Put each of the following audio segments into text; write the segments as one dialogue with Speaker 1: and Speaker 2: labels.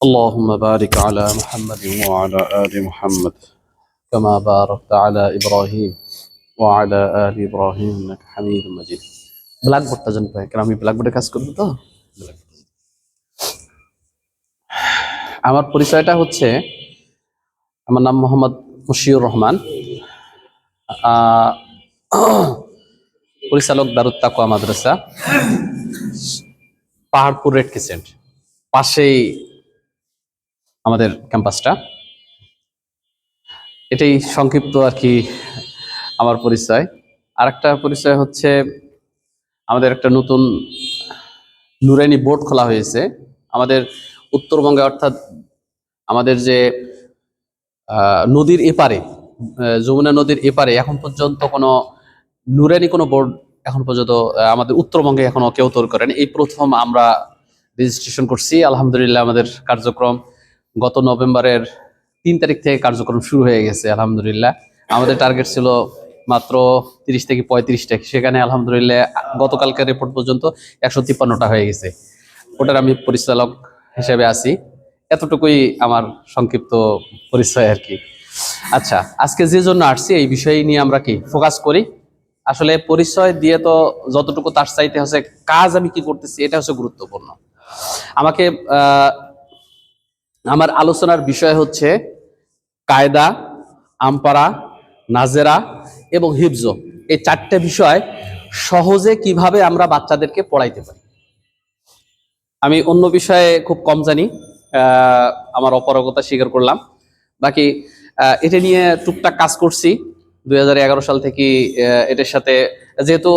Speaker 1: اللهم بارك على محمد وعلى آل محمد كما باركت على إبراهيم وعلى آل إبراهيم إنك حميد مجيد। ব্ল্যাকবোর্ডটা জানি পাই কারণ আমি ব্ল্যাকবোর্ডে কাজ করব তো। আমার পরিচয়টা হচ্ছে, আমার নাম মোহাম্মদ মুশিউর রহমান, পরিচালক দারুত তাকওয়া মাদ্রাসা, পাহাড়পুর রেড ক্রিসেন্ট, পাশেই আমাদের ক্যাম্পাসটা। এটাই সংক্ষিপ্ত আর কি আমার পরিচয়। আর একটা পরিচয় হচ্ছে, আমাদের একটা নতুন নুরানি বোর্ড খোলা হয়েছে আমাদের উত্তরবঙ্গে, অর্থাৎ আমাদের যে নদীর এপারে, যমুনা নদীর এপারে এখন পর্যন্ত কোনো নুরানি কোনো বোর্ড এখন পর্যন্ত আমাদের উত্তরবঙ্গে এখনো কেউ তৈরি করেন। এই প্রথম আমরা রেজিস্ট্রেশন করছি। আলহামদুলিল্লাহ আমাদের কার্যক্রম গত নভেম্বরের 3 তারিখ থেকে কার্যক্রম শুরু হয়ে গেছে। আলহামদুলিল্লাহ আমাদের টার্গেট ছিল মাত্র 30 থেকে 35টা, সেখানে আলহামদুলিল্লাহ গতকালকের রিপোর্ট পর্যন্ত 153টা হয়ে গেছে। ওটার আমি পরিচালক হিসেবে আছি। এতটুকুই আমার সংক্ষিপ্ত পরিচয় আর কি। আচ্ছা, আজকে যে জন্য আসছি এই বিষয় নিয়ে আমরা কি ফোকাস করি। আসলে পরিচয় দিয়ে তো যতটুকু তার চাইতে হচ্ছে কাজ আমি কি করতেছি এটা হচ্ছে গুরুত্বপূর্ণ। আমাকে আমার আলোচনার বিষয় হচ্ছে কায়দা, আমপারা, নাজেরা এবং হিফজ। এই 4টে বিষয় সহজে কিভাবে আমরা বাচ্চাদেরকে পড়াইতে পারি। আমি অন্য বিষয়ে খুব কম জানি, আমার অপারগতা স্বীকার করলাম। বাকি এটা নিয়ে টুকটাক কাজ করছি 2011 সাল থেকে। এটার সাথে যেহেতু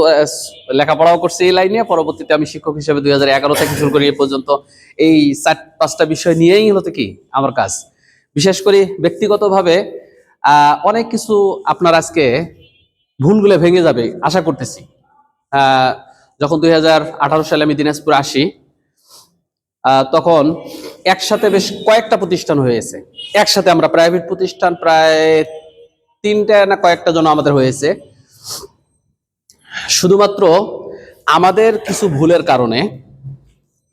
Speaker 1: লেখাপড়াও করছি এই লাইনে, পরবর্তীতে আমি শিক্ষক হিসেবে 2011 থেকে শুরু করি এ পর্যন্ত এই 4-5টা বিষয় নিয়েই হলো কি আমার কাজ। বিশেষ করে ব্যক্তিগতভাবে অনেক কিছু আপনার আজকে ভুলগুলো ভেঙে যাবে আশা করতেছি। যখন 2018 সালে আমি দিনাজপুর আসি, তখন একসাথে বেশ কয়েকটা প্রতিষ্ঠান হয়েছে। একসাথে আমরা প্রাইভেট প্রতিষ্ঠান প্রায় 3টা না কয়েকটা জন আমাদের হয়েছে। শুধুমাত্র আমাদের কিছু ভুলের কারণে,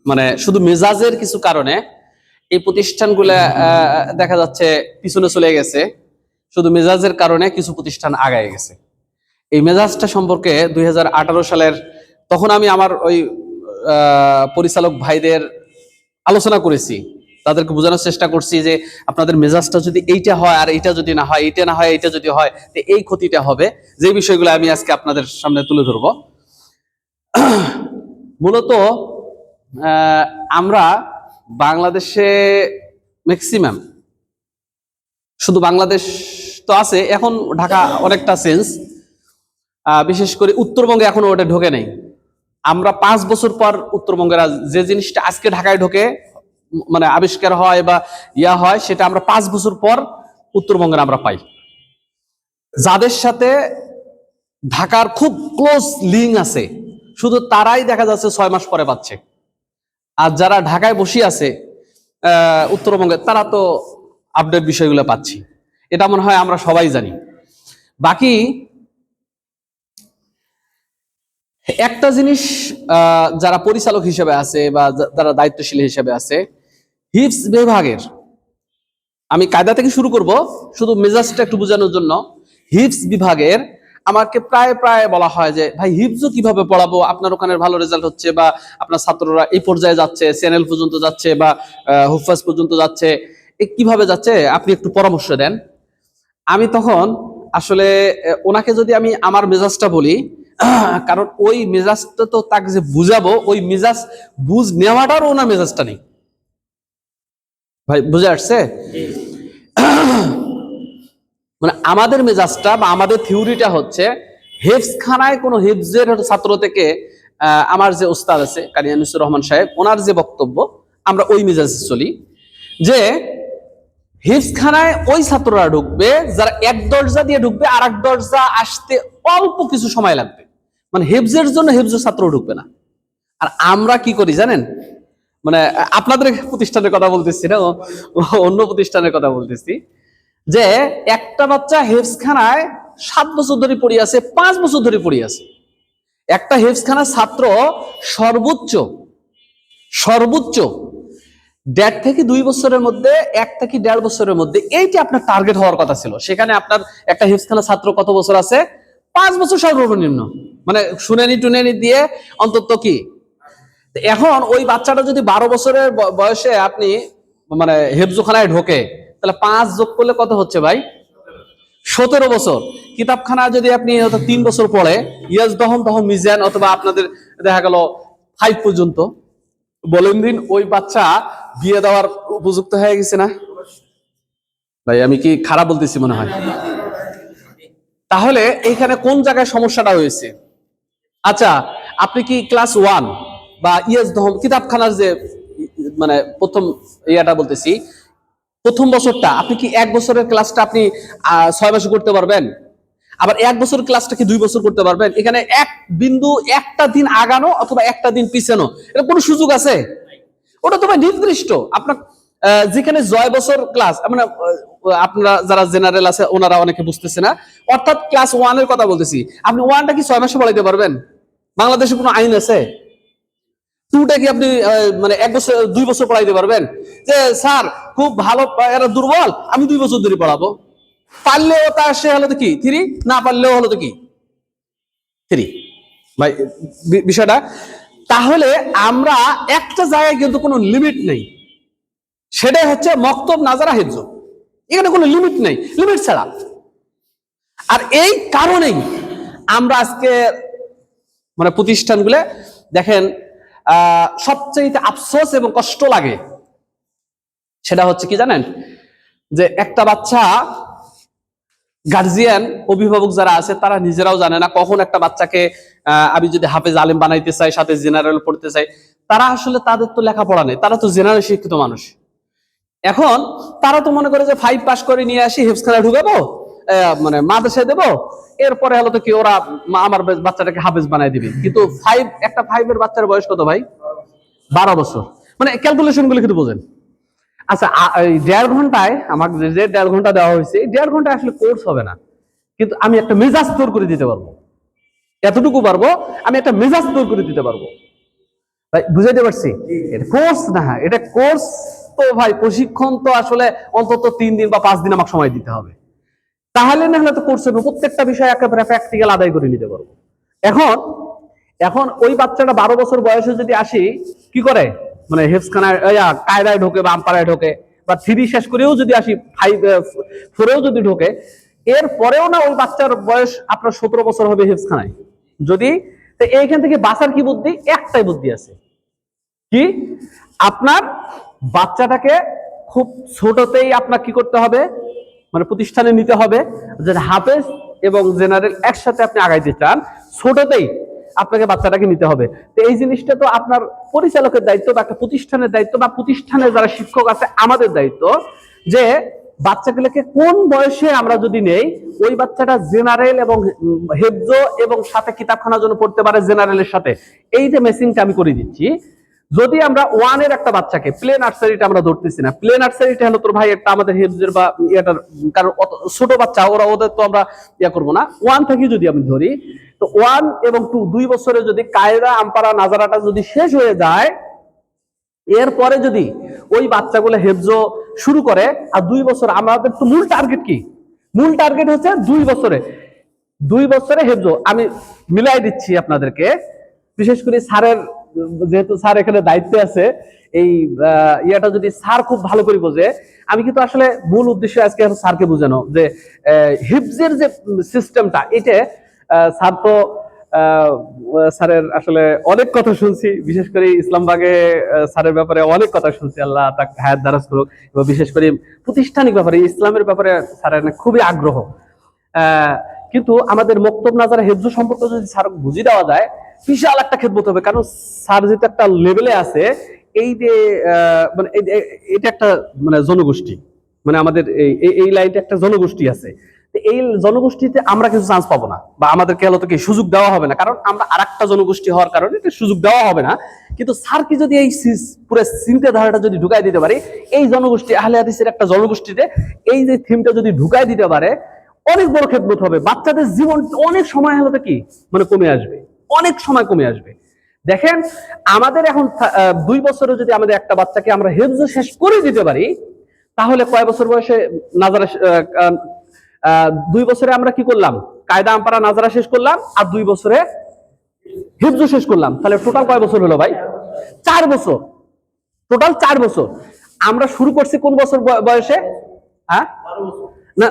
Speaker 1: মানে শুধু মেজাজের কিছু কারণে এই প্রতিষ্ঠানগুলো দেখা যাচ্ছে পিছনে চলে গেছে। শুধু মেজাজের কারণে কিছু প্রতিষ্ঠান আগায় গেছে। এই মেজাজটা সম্পর্কে 2018 সালের তখন আমি আমার ওই পরিচালক ভাইদের আলোচনা করেছি, তাদেরকে বোঝানোর চেষ্টা করছি যে আপনাদের মেজাজটা যদি এইটা হয় আর এইটা যদি না হয়, এইটা না হয় এইটা যদি হয়, তো এই ক্ষতিটা হবে। যে বিষয়গুলো আমি আজকে আপনাদের সামনে তুলে ধরব। মূলত আমরা বাংলাদেশে ম্যাক্সিমাম, শুধু বাংলাদেশ তো আছে, এখন ঢাকা অনেকটা চেঞ্জ, বিশেষ করে উত্তরবঙ্গে এখনো ওটা ঢোকে নেই। আমরা 5 বছর পর উত্তরবঙ্গের যে জিনিসটা আজকে ঢাকায় ঢোকে, মানে আবিষ্কার হয় বা হয়, সেটা আমরা 5 বছর পর উত্তরবঙ্গের আমরা পাই। যাদের সাথে ঢাকার খুব ক্লোজ লিঙ্ক আছে শুধু তারাই দেখা যাচ্ছে 6 মাস পরে পাচ্ছে। আর যারা ঢাকায় বসে আছে উত্তরবঙ্গে, তারা তো আপডেট বিষয়গুলো পাচ্ছি। এটা মনে হয় আমরা সবাই জানি। বাকি একটা জিনিস যারা পরিচালক হিসেবে আছে বা যারা দায়িত্বশীল হিসেবে আছে, হিফজ বিভাগের, আমি কায়দা থেকে শুরু করব শুধু মেজাজটা একটু বোঝানোর জন্য। হিফজ বিভাগের আমাকে প্রায় বলা হয় যে ভাই হিফজ কিভাবে পড়াবো, আপনার ওখানে ভালো রেজাল্ট হচ্ছে বা আপনার ছাত্ররা এই পর্যায়ে যাচ্ছে, চ্যানেল পর্যন্ত যাচ্ছে বা হুফাজ পর্যন্ত যাচ্ছে, কিভাবে যাচ্ছে আপনি একটু পরামর্শ দেন। আমি তখন আসলে ওনাকে যদি আমি আমার মেজাজটা বলি, কারণ ওই মেজাজটা তো তাকে যে বুঝাবো, ওই মেজাজ বুঝ নেওয়াটারও ওনার মেজাজটা নেই। ভাই বুঝে আসছে? মানে আমাদের মেজাজটা বা আমাদের থিওরিটা হচ্ছে, হেফজখানায় কোনো হেফজের ছাত্র থেকে আমার যে ওস্তাদ আছে কারি আনিসুর রহমান সাহেব, ওনার যে বক্তব্য, আমরা ওই মেজাজে চলি যে হিফজখানায় ওই ছাত্ররা ঢুকবে যারা এক দরজা দিয়ে ঢুকবে, আর এক দরজা আসতে অল্প কিছু সময় লাগবে। মানে হিফজের জন্য হিফজ ছাত্র ঢুকবে না। আর আমরা কি করি জানেন, মানে আপনাদের প্রতিষ্ঠানের কথা বলতেছি না, অন্য প্রতিষ্ঠানের কথা বলতেছি, যে একটা বাচ্চা হিফজখানায় 7 বছর ধরে পড়ে আছে, 5 বছর ধরে পড়ে আছে। একটা হিফজখানার ছাত্র সর্বোচ্চ 1.5 থেকে 2 বছরের মধ্যে, 1 থেকে 1.5 বছরের মধ্যে এইটি আপনার টার্গেট হওয়ার কথা ছিল। সেখানে আপনার একটা হিফজখানা ছাত্র কত বছর আছে? 5 বছর সর্বনিম্ন, মানে শুনানি টুনানি দিয়ে অন্তত কি। এখন ওই বাচ্চাটা যদি 12 বছরের বয়সে আপনি মানে হেফজখানায় ঢোকে, তাহলে 5 যোগ করলে কত হচ্ছে ভাই? 17 বছর। কিতাবখানা যদি আপনি 3 বছর পড়ে, ইয়াজ দহম তহম মিজান, অথবা আপনাদের দেখা গেল 5 পর্যন্ত, বলেন দিন ওই বাচ্চা বিয়ে দেওয়ার উপযুক্ত হয়ে গেছে না ভাই? আমি কি খারাপ বলতেছি মনে হয়? তাহলে এইখানে কোন জায়গায় সমস্যাটা হয়েছে? আচ্ছা, আপনি কি ক্লাস 1 বা ইয়াজ দহম কিতাবখানার যে মানে প্রথম ইয়াটা বলতেছি, প্রথম বছরটা আপনি কি 1 বছরের ক্লাসটা আপনি 6 মাসে করতে পারবেন? আবার 1 বছর ক্লাসটা কি 2 বছর করতে পারবেন? এখানে এক বিন্দু একটা দিন আগানো অথবা একটা দিন পিছানো, এটা কোনো সুযোগ আছে? ওটা তো ভাই নির্দিষ্ট। আপনার যেখানে 6 বছর ক্লাস, মানে আপনারা যারা জেনারেল আছে ওনারা অনেকে বুঝতেছে না, অর্থাৎ ক্লাস 1 এর কথা বলতেছি। আপনি 1টা কি 6 মাসে পড়াইতে পারবেন? বাংলাদেশে কোনো আইন আছে? 2টা কি আপনি মানে 1 বছর 2 বছর পড়াইতে পারবেন? যে স্যার খুব ভালো, এরা দুর্বল, আমি 2 বছর ধরে পড়াবো। পারলেও তার সে হলো তো কি 3, না পারলেও হলো তো কি 3। ভাই বিষয়টা তাহলে আমরা একটা জায়গায় কিন্তু কোনো লিমিট নেই, সেটাই হচ্ছে মক্তব নাজারা হিফজ। এখানে কোনো লিমিট নেই, লিমিট ছাড়া। আর এই কারণেই আমরা আজকে মানে প্রতিষ্ঠানগুলো দেখেন সবচেয়ে আফসোস এবং কষ্ট লাগে, সেটা হচ্ছে কি জানেন? যে একটা বাচ্চা, গার্জিয়ান অভিভাবক যারা আছে তারা নিজেরাও জানে না কখন একটা বাচ্চাকে আমি যদি হাফেজ আলেম বানাইতে চাই, সাথে জেনারেল পড়তে চাই, তারা আসলে তাদের তো লেখাপড়া নেই, তারা তো জেনারেল শিক্ষিত মানুষ। এখন তারা তো মনে করে যে 5 পাস করে নিয়ে আসি, হেফজখানায় ঢুকাবো, মানে মাদ্রাসায় দেবো, এরপরে হলো তো কি ওরা আমার বাচ্চাটাকে হাফেজ বানাই দিবে। কিন্তু 5 এর বাচ্চার বয়স কত ভাই? 12 বছর। মানে ক্যালকুলেশন গুলো কিন্তু বোঝেন। আচ্ছা, এই 1.5 ঘন্টায় আমাকে যে 1.5 ঘন্টা দেওয়া হয়েছে, 1.5 ঘন্টায় আসলে কোর্স হবে না, কিন্তু আমি একটা মেজাজ তৈরি করে দিতে পারবো। এতটুকু পারবো, আমি একটা মেজাজ তৈরি করে দিতে পারবো। ভাই বুঝাইতে পারছি? এটা কোর্স না, এটা কোর্স তো ভাই প্রশিক্ষণ তো আসলে অন্তত 3 দিন বা 5 দিন আমাকে সময় দিতে হবে। তাহলে না হলে তো কোর্সের প্রত্যেকটা বিষয় একেবারে প্র্যাকটিক্যাল আদায় করে নিতে পারবো। এখন এখন ওই বাচ্চাটা 12 বছর বয়সে যদি আসি, কি করে মানে হেফজখানায় কায়দায় ঢোকে বা আম্পারায় ঢোকে, বা 3 শেষ করেও যদি আসি, 4এও যদি ঢোকে, এর পরেও না ওই বাচ্চার বয়স আপনার 17 বছর হবে হেফজখানায় যদি। এইখান থেকে বাঁচার কি বুদ্ধি? একটাই বুদ্ধি আছে, কি? আপনার বাচ্চাটাকে খুব ছোটতেই আপনার কি করতে হবে, মানে প্রতিষ্ঠানে নিতে হবে। যে হাফেজ এবং জেনারেল একসাথে আপনি আগাইতে চান, ছোটতেই আপনাকে বাচ্চাটাকে নিতে হবে। তো এই জিনিসটা তো আপনার পরিচালকের দায়িত্ব, বা একটা প্রতিষ্ঠানের দায়িত্ব, বা প্রতিষ্ঠানের যারা শিক্ষক আছে আমাদের দায়িত্ব, যে বাচ্চাগুলোকে কোন বয়সে আমরা যদি নেই, ওই বাচ্চাটা জেনারেল এবং হেফজ এবং সাথে কিতাবখানার জন্য পড়তে পারে জেনারেলের সাথে। এই যে মেসিংটা আমি করে দিচ্ছি। যদি আমরা 1 এর একটা বাচ্চাকে, প্লে নার্সারিটা আমরা ধরতেছি না, প্লে নার্সারিটা হলো তোর ভাই একটা আমাদের হেফজের বা ইয়াটার, কারণ ছোট বাচ্চা ওদের তো আমরা ইয়া করবো না। 1 থেকে যদি আমি ধরি, তো 1 এবং 2 বছরে যদি কায়দা আম্পারা নাজারাটা যদি শেষ হয়ে যায়, এরপরে যদি ওই বাচ্চাগুলো হেফজ শুরু করে, আর 2 বছর আমাদের তো মূল টার্গেট কি? মূল টার্গেট হচ্ছে 2 বছরে হেফজ। আমি মিলাই দিচ্ছি আপনাদেরকে, বিশেষ করে স্যারের, যেহেতু স্যার এখানে দায়িত্বে আছে, এই ইয়াটা যদি স্যার খুব ভালো করে বোঝে। আমি কিন্তু আসলে মূল উদ্দেশ্য আজকে স্যারকে বোঝানো, যে হিফজের যে সিস্টেমটা, এটা স্যার তো স্যারের আসলে অনেক কথা শুনছি, বিশেষ করে ইসলামবাগে স্যারের ব্যাপারে অনেক কথা শুনছি, আল্লাহ তাকে হায়াত দারাজ করুক। এবং বিশেষ করে প্রাতিষ্ঠানিক ব্যাপারে, ইসলামের ব্যাপারে স্যারের খুবই আগ্রহ। কিন্তু আমাদের মক্তব নাজারা হেফজ সম্পর্কে যদি স্যার বুঝিয়ে দেওয়া যায়, বিশাল একটা খেদমত হবে। কারণ স্যার যেহেতু একটা লেভেলে আছে, এই যে মানে এটা একটা মানে জনগোষ্ঠী, মানে আমাদের এই লাইনটা একটা জনগোষ্ঠী আছে। এই জনগোষ্ঠীতে আমরা কিছু চান্স পাবো না, বা আমাদেরকে হলো তো কি সুযোগ দেওয়া হবে না, কারণ আমরা আরেকটা জনগোষ্ঠী হওয়ার কারণে এটা সুযোগ দেওয়া হবে না। কিন্তু স্যারকে যদি এই পুরো চিন্তাধারাটা যদি ঢুকাই দিতে পারি, এই জনগোষ্ঠী আহলে হাদিসের একটা জনগোষ্ঠীতে এই যে থিমটা যদি ঢুকাই দিতে পারে, অনেক বড় খেদমত হবে। বাচ্চাদের জীবন অনেক সময় হলো তো কি মানে কমে আসবে, অনেক সময় কমে আসবে।
Speaker 2: দেখেন আমাদের এখন 2 বছরে যদি আমাদের একটা বাচ্চাকে আমরা হেফজ শেষ করে দিতে পারি, তাহলে কয় বছর বয়সে নাজারা 2 বছরে আমরা কি করলাম, কায়দা আমপারা নাজারা শেষ করলাম, আর 2 বছরে হিফজ শেষ করলাম, তাহলে টোটাল কয় বছর হলো ভাই? 4 বছর। টোটাল 4 বছর। আমরা শুরু করছি কোন বছর বয়সে? হ্যাঁ না,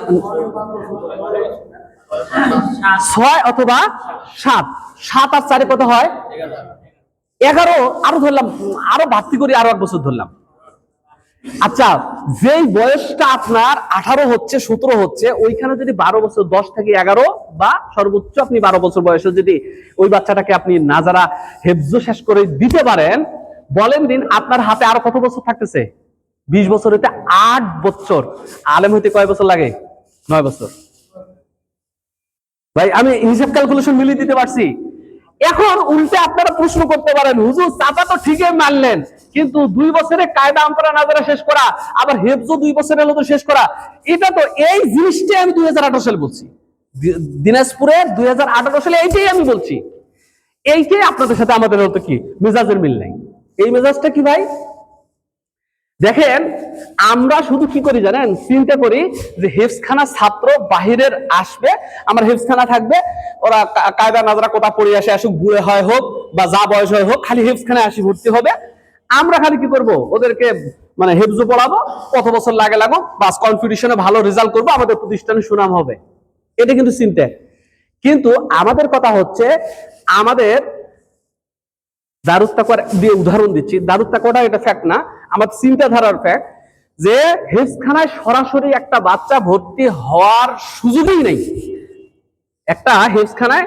Speaker 2: 6 অথবা 7। 7 আর 4 কত হয়? 11। আরো ধরলাম, আরো বাড়তি করে আরো 1 বছর ধরলাম। আচ্ছা, যেই বয়সটা আপনার 18 হচ্ছে, 17 হচ্ছে, ওইখানে যদি 12 বছর, 10 থেকে 11 বা সর্বোচ্চ আপনি 12 বছর বয়সে যদি ওই বাচ্চাটাকে আপনি নাজারা হেফজ শেষ করে দিতে পারেন, বলেন দিন আপনার হাতে আরো কত বছর থাকতেছে? 20 বছর হইতে 8 বছর। আলেম হইতে কয় বছর লাগে? 9 বছর। ভাই আমি হিসাব ক্যালকুলেশন মিলিয়ে দিতে পারছি। এখন উল্টে আপনারা প্রশ্ন করতে পারেন, হুজুর চাপা তো ঠিকই মানলেন, কিন্তু 2 বছরে কায়দা আমপারা নাজারা শেষ করা, আবার হেফজ 2 বছরের মতো শেষ করা, এটা তো এই জিনিসটাই আমি 2018 সালে বলছি, দিনাজপুরের 2018 সালে এইটাই আমি বলছি। এইটাই আপনাদের সাথে আমাদের হতো কি মেজাজের মিল নাই। এই মেজাজটা কি ভাই? দেখেন আমরা শুধু কি করি জানেন, চিন্তা করি যে হেফজখানা ছাত্র বাহিরের আসবে, আমার হেফজখানা থাকবে, ওরা কায়দা নাজরা কোথা পড়ে আসে, আসুক, বুড়ে হয় হোক বা যা বয়স হয় হোক, খালি হেফজখানায় আসি ভর্তি হবে। আমরা খালি কি করব, ওদেরকে মানে হেফজ পড়াবো, কত বছর লাগে লাগুক, বাস কম্পিটিশনে ভালো রেজাল্ট করবো, আমাদের প্রতিষ্ঠানে সুনাম হবে। এটা কিন্তু চিন্তা। কিন্তু আমাদের কথা হচ্ছে, আমাদের দারুত তাকওয়ার দিয়ে উদাহরণ দিচ্ছি, দারুত তাকওয়াটা এটা ফ্যাক্ট না, আমার চিন্তাধারার ফ্যাক্ট, যে হেফজখানায় সরাসরি একটা বাচ্চা ভর্তি হওয়ার সুযোগই নেই। একটা হেফজখানায়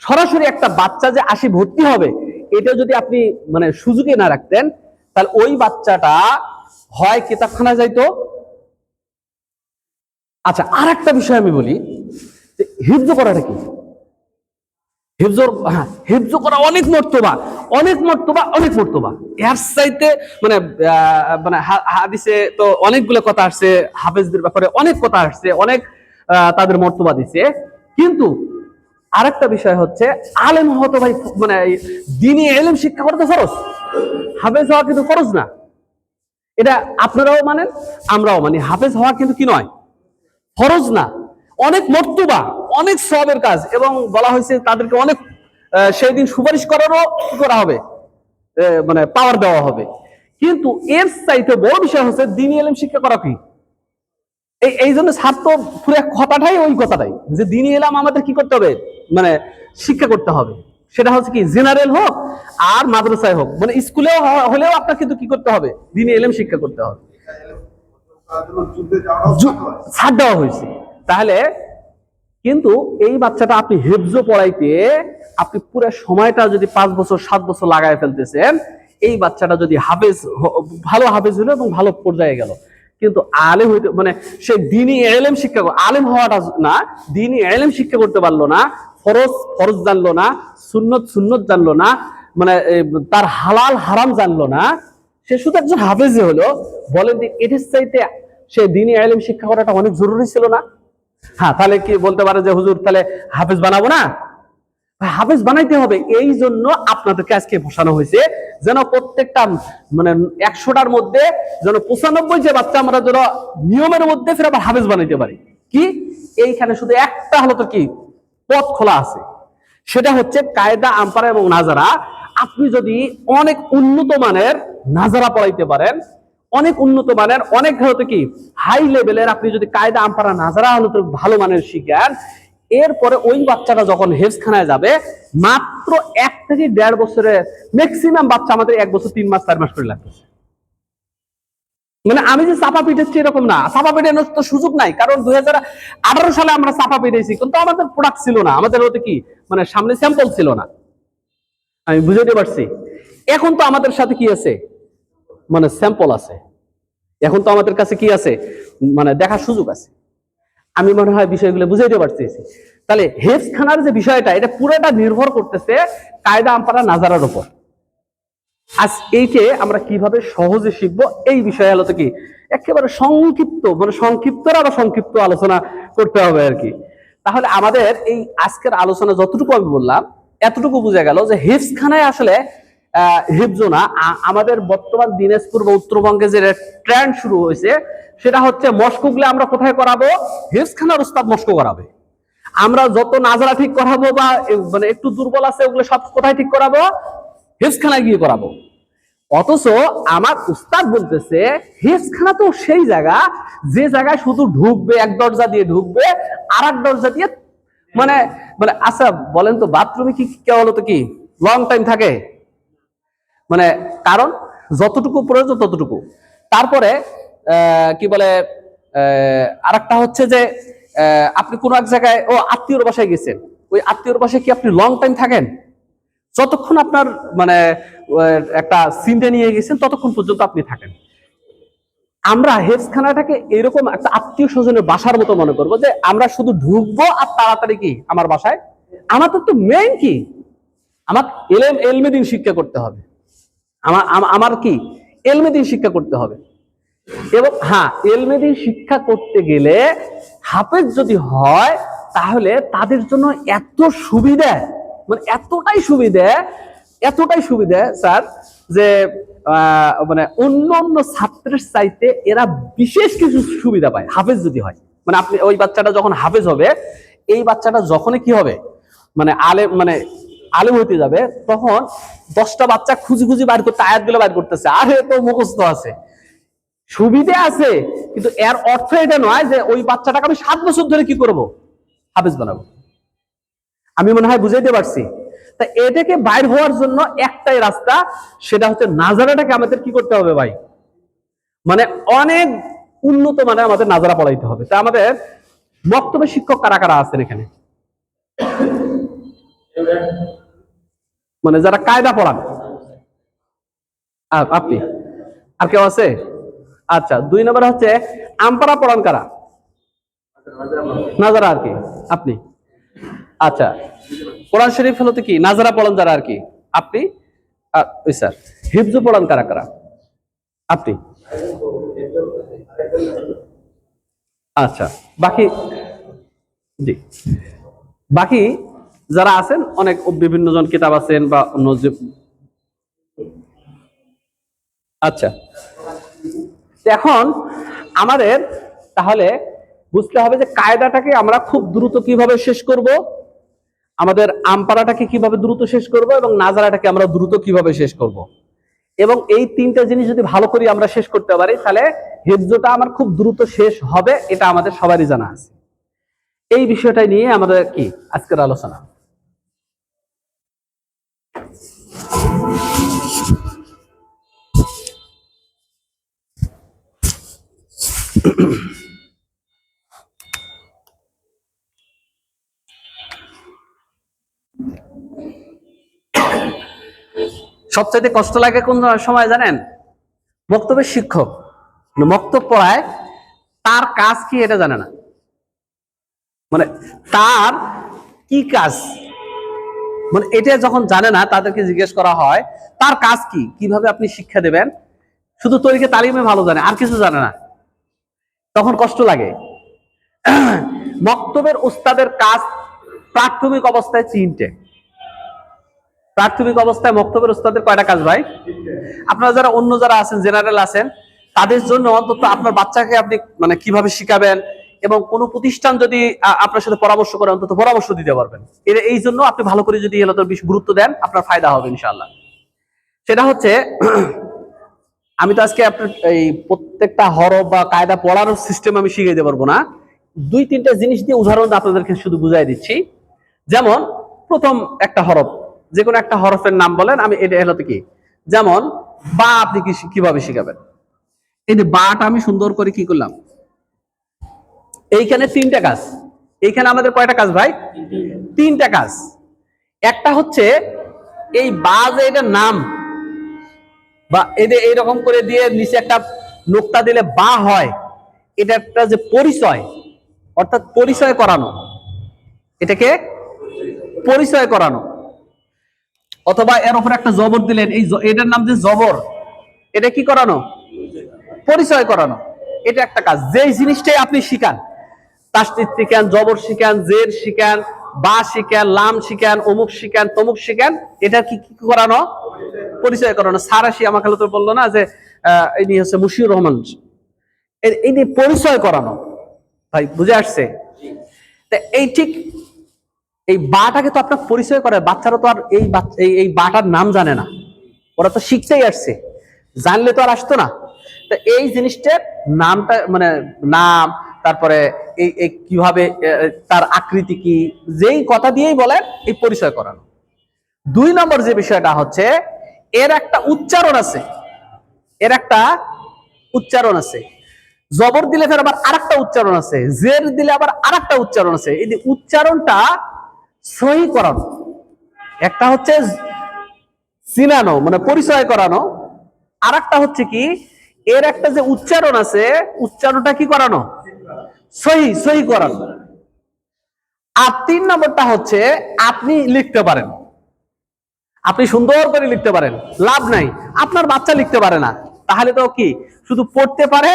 Speaker 2: সরাসরি একটা বাচ্চা যে আসি ভর্তি হবে, এটা যদি আপনি মানে সুযোগে না রাখতেন, তাহলে ওই বাচ্চাটা হয় কিতাবখানায় যাইতো। আচ্ছা, আর একটা বিষয় আমি বলি, যে হিফজ করাটা কি? হিফজ করা অনেক মর্তবা, অনেক মর্তবা, অনেক মর্তবা। এর চাইতে মানে মানে হাদিসে তো অনেকগুলো কথা আসছে, হাফেজদের ব্যাপারে অনেক কথা আসছে, অনেক তাদের মর্তবা দিছে। কিন্তু আরেকটা বিষয় হচ্ছে, আলেম হওয়া তো ভাই মানে দ্বীনি ইলম শিক্ষা করা তো ফরজ, হাফেজ হওয়া কিন্তু ফরজ না। এটা আপনারাও মানেন, আমরাও মানি। হাফেজ হওয়া কিন্তু কি নয়, ফরজ না। অনেক মর্তবা, অনেক সওয়াবের কাজ, এবং বলা হয়েছে তাদেরকে অনেক সেই দিন সুপারিশ করারও কি করা হবে, মানে পাওয়ার দেওয়া হবে। কিন্তু এর চাইতে বড় বিষয় হচ্ছে দ্বীনি ইলম শিক্ষা করা কি। এই জন্য ছাত্র পুরো কথাটাই ওই কথাটাই, যে দ্বীনি ইলম আমাদের কি করতে হবে, মানে শিক্ষা করতে হবে। সেটা হচ্ছে কি জেনারেল হোক আর মাদ্রাসায় হোক, মানে স্কুলেও হলেও আপনার কিন্তু কি করতে হবে, দ্বীনি ইলম শিক্ষা করতে হবে। ছাড় দেওয়া হয়েছে। তাহলে কিন্তু এই বাচ্চাটা আপনি হেফজ পড়াইতে আপনি পুরো সময়টা যদি 5 বছর 7 বছর লাগায় ফেলতেছেন, এই বাচ্চাটা যদি হাফেজ, ভালো হাফেজ হলো এবং ভালো পর্যায়ে গেল, কিন্তু আলেম হইতে মানে সে দ্বীনি ইলম শিক্ষা, আলেম হওয়াটা না, দ্বীনি ইলম শিক্ষা করতে পারলো না, ফরজ ফরজ জানলো না, সুন্নত সুন্নত জানলো না, মানে তার হালাল হারাম জানলো না, সে শুধু একজন হাফেজ হলো, বলেন এটার চাইতে সে দ্বীনি ইলম শিক্ষা করাটা অনেক জরুরি ছিল না? হ্যাঁ, তাহলে কি বলতে পারে যে হুজুর তাহলে হাফেজ বানাবো না? হাফেজ বানাইতে হবে। এই জন্য আপনাদেরকে আজকে বসানো হয়েছে, যেন প্রত্যেকটা মানে 100টার মধ্যে যেন 95 যে বাচ্চা আমরা যেন নিয়মের মধ্যে ফের আবার হাফেজ বানাইতে পারি। কি এইখানে শুধু একটা হলো তো কি পথ খোলা আছে, সেটা হচ্ছে কায়দা আমপারা এবং নাজারা। আপনি যদি অনেক উন্নত মানের নাজারা পড়াইতে পারেন, অনেক উন্নত মানের, অনেক হয়তো কি হাই লেভেলের, আপনি যদি কায়দা আমপারা নাজারা হলো তো ভালো মানের শিখেন, এরপরে ওই বাচ্চাটা যখন হেফজখানায় যাবে, মাত্র 1 থেকে 1.5 বছরে ম্যাক্সিমাম বাচ্চা আমাদের 1 বছর 3 মাস 4 মাস করে লাগতেছে। মানে আমি যে চাপা পিটেছি এরকম না, চাপা পিটানোর তো সুযোগ নাই, কারণ 2018 সালে আমরা চাপা পিটেছি, কিন্তু আমাদের প্রোডাক্ট ছিল না, আমাদের হতে কি মানে সামনে স্যাম্পল ছিল না। আমি বুঝাতে পারছি? এখন তো আমাদের সাথে কি আছে, মানে স্যাম্পল আছে। এখন তো আমাদের কাছে কি আছে, মানে দেখার সুযোগ আছে। আমি মনে হয় বিষয়গুলো বুঝাইতে পারতেছি। তাহলে হেফজখানার যে বিষয়টা, এটা পুরোটা নির্ভর করতেছে কায়দা আমপারা নাজারার উপর। আজ এইকে আমরা কিভাবে সহজে শিখবো, এই বিষয়ে হলো তো কি একেবারে সংক্ষিপ্ত, মানে সংক্ষিপ্তর আবার সংক্ষিপ্ত আলোচনা করতে হবে আর কি। তাহলে আমাদের এই আজকের আলোচনা যতটুকু আমি বললাম, এতটুকু বোঝা গেল যে হেফজখানায় আসলে হিফজ না, আমাদের বর্তমান দিনাজপুর বা উত্তরবঙ্গে যে ট্রেন্ড শুরু হয়েছে সেটা হচ্ছে মস্কগুলো আমরা কোথায় করাবো? হিফজখানার উস্তাদ মস্ক করাবে। আমরা যত নাজারা ঠিক করাবো বা মানে একটু দুর্বল আছে ওগুলো সব কোথায় ঠিক করাবো? হিফজখানায় গিয়ে করাবো। অথচ আমার উস্তাদ বলতেছে হিফজখানা তো সেই জায়গা যে জায়গায় শুধু ঢুকবে, এক দরজা দিয়ে ঢুকবে আর এক দরজা দিয়ে মানে মানে আচ্ছা বলেন তো বাথরুমে কি কেবল তো কি লং টাইম থাকে? মানে কারণ যতটুকু প্রয়োজন ততটুকু। তারপরে কি বলে আরেকটা হচ্ছে যে আপনি কোন এক জায়গায় আত্মীয়র বাসায় গেছেন, ওই আত্মীয়র বাসায় কি আপনি লং টাইম থাকেন? যতক্ষণ আপনার মানে একটা চিন্তা নিয়ে গেছেন ততক্ষণ পর্যন্ত আপনি থাকেন। আমরা হেফজখানাটাকে এরকম একটা আত্মীয় স্বজনের বাসার মতো মনে করবো যে আমরা শুধু ঢুকবো আর তাড়াতাড়ি কি আমার বাসায়। আমাদের তো মেইন কি, আমার এলমে দিন শিক্ষা করতে হবে, আমার কি এলমে দিন শিক্ষা করতে হবে। এবং হ্যাঁ, এলমে দিন শিক্ষা করতে গেলে হাফেজ যদি হয় তাহলে তাদের জন্য এত সুবিধা, মানে এতটাই সুবিধা স্যার যে মানে অন্য অন্য ছাত্রের চাইতে এরা বিশেষ কিছু সুবিধা পায় হাফেজ যদি হয়। মানে আপনি ওই বাচ্চাটা যখন হাফেজ হবে, এই বাচ্চাটা যখনই কি হবে মানে আলেম হইতে যাবে, তখন 10টা বাচ্চা খুঁজি খুঁজি বাইর করতে আয়াতগুলো বাইর করতেছে, আরে তো মুখস্থ আছে, সুবিধা আছে, কিন্তু এর অর্থ এটা নয় যে ওই বাচ্চাটাকে আমি 7 বছর ধরে কি করব? হাফেজ বানাবো। আমি মনে হয় বুঝাইতে পারছি। তা এটাকে বাইর হওয়ার জন্য একটাই রাস্তা, সেটা হচ্ছে নাজারাটাকে আমাদের কি করতে হবে ভাই, মানে অনেক উন্নত মানে আমাদের নাজারা পড়াইতে হবে। তা আমাদের বক্তব্য শিক্ষক কারা কারা আছেন এখানে? মানে যারা কায়দা পড়ান আপনি, আর কেউ আছে? আচ্ছা, 2 নম্বর হচ্ছে আমপারা পড়ান কারা? নাজারা আর কি আপনি। আচ্ছা, কোরআন শরীফ হলো তো কি নাজারা পড়ান যারা আর কি আপনি। ওই স্যার হিফজ পড়ান কারা কারা? আপনি। আচ্ছা, বাকি জি বাকি যারা আছেন অনেক বিভিন্ন জন কিতাব আছেন বা অন্য যে। আচ্ছা, এখন আমাদের তাহলে বুঝতে হবে যে কায়দাটাকে আমরা খুব দ্রুত কিভাবে শেষ করব, আমাদের আমপারাটাকে কিভাবে দ্রুত শেষ করব, এবং নাজারাটাকে আমরা দ্রুত কিভাবে শেষ করব। এবং এই 3টা জিনিস যদি ভালো করে আমরা শেষ করতে পারি তাহলে হিফজটা আমার খুব দ্রুত শেষ হবে, এটা আমাদের সবারই জানা আছে। এই বিষয়টা নিয়ে আমাদের কি আজকের আলোচনা। সবচাইতে কষ্ট লাগে কোন সময় জানেন? বক্তব্যের শিক্ষক বক্তব্য পড়ায়, তার কাজ কি এটা জানে না, মানে তার কি কাজ, মানে এটা যখন জানে না তাদেরকে জিজ্ঞেস করা হয় তার কাজ কি, কিভাবে আপনি শিক্ষা দেবেন, শুধু তরিকে তালিমে ভালো জানে আর কিছু জানে না, তখন কষ্ট লাগে। বক্তব্যের উস্তাদের কাজ প্রাথমিক অবস্থায় 3টে। প্রাথমিক অবস্থায় বক্তব্যের উস্তাদের কয়টা কাজ ভাই? আপনারা যারা অন্য যারা আছেন জেনারেল আছেন তাদের জন্য অন্তত আপনার বাচ্চাকে আপনি মানে কিভাবে শিখাবেন, এবং কোন প্রতিষ্ঠান যদি আপনার সাথে পরামর্শ করে অন্তত পরামর্শ দিতে পারবেন। এই জন্য আপনি ভালো করে যদি এলাকার বেশি গুরুত্ব দেন আপনার ফায়দা হবে ইনশাআল্লাহ। সেটা হচ্ছে আমি তো আজকে আপনার এই প্রত্যেকটা হরফ বা কায়দা পড়ানোর সিস্টেম আমি শিখিয়ে দিতে পারবো না, 2-3টা জিনিস দিয়ে উদাহরণ আপনাদেরকে শুধু বুঝাই দিচ্ছি। যেমন প্রথম একটা হরফ, যে কোনো একটা হরফের নাম বলেন, আমি এটা হলো কি, যেমন বা আপনি কিভাবে শিখাবেন। এই যে বাটা আমি সুন্দর করে কি করলাম, এইখানে 3টা কাজ। এইখানে আমাদের কয়টা কাজ ভাই? 3টা কাজ। একটা হচ্ছে এই বা যে এটা নাম, বা এটা এইরকম করে দিয়ে নিচে একটা নোক্তা দিলে বা হয়, এটা একটা যে পরিচয়, অর্থাৎ পরিচয় করানো, এটাকে পরিচয় করানো। অথবা এর উপর একটা জবর দিলেন, এটার নাম যে জবর, এটা কি করানো? পরিচয় করানো। এটা একটা কাজ। যেই জিনিসটাই আপনি শিখান, তাসদীদ শিখান, জবর শিখান, জের শিখান, বা শিখেন, লাম শিখেন, অমুক শিখেন, তমুক শিখেন, এটা কি কি করানো? পরিচয় করানো। স্যার আসি আমাকে তো বললো না যে ইনি হচ্ছে মুশিউর রহমান, এই নিয়ে পরিচয় করানো। ভাই বুঝে আসছে? এই ঠিক এই বাটাকে তো আপনার পরিচয় করে। বাচ্চারা তো আর এই বাটার নাম জানে না, ওরা তো শিখতেই আসছে, জানলে তো আর আসতো না। তো এই জিনিসটার নামটা মানে নাম, তারপরে এই কিভাবে তার আকৃতি কি, যেই কথা দিয়েই বলেন এই পরিচয় করানো। 2 নম্বর যে বিষয়টা হচ্ছে, এর একটা উচ্চারণ আছে, এর একটা উচ্চারণ আছে। জবর দিলে ফের আবার আরেকটা উচ্চারণ আছে, জের দিলে আবার আরেকটা উচ্চারণ আছে। এই যে উচ্চারণটা সহি করানো, একটা হচ্ছে চিনানো মানে পরিচয় করানো, আর একটা হচ্ছে কি এর একটা যে উচ্চারণ আছে, উচ্চারণটা কি করানো? সহি সহি করানো। আর 3 নম্বরটা হচ্ছে আপনি লিখতে পারেন, আপনি সুন্দর করে লিখতে পারেন, লাভ নাই আপনার বাচ্চা লিখতে পারে না, তাহলে তো কি শুধু পড়তে পারে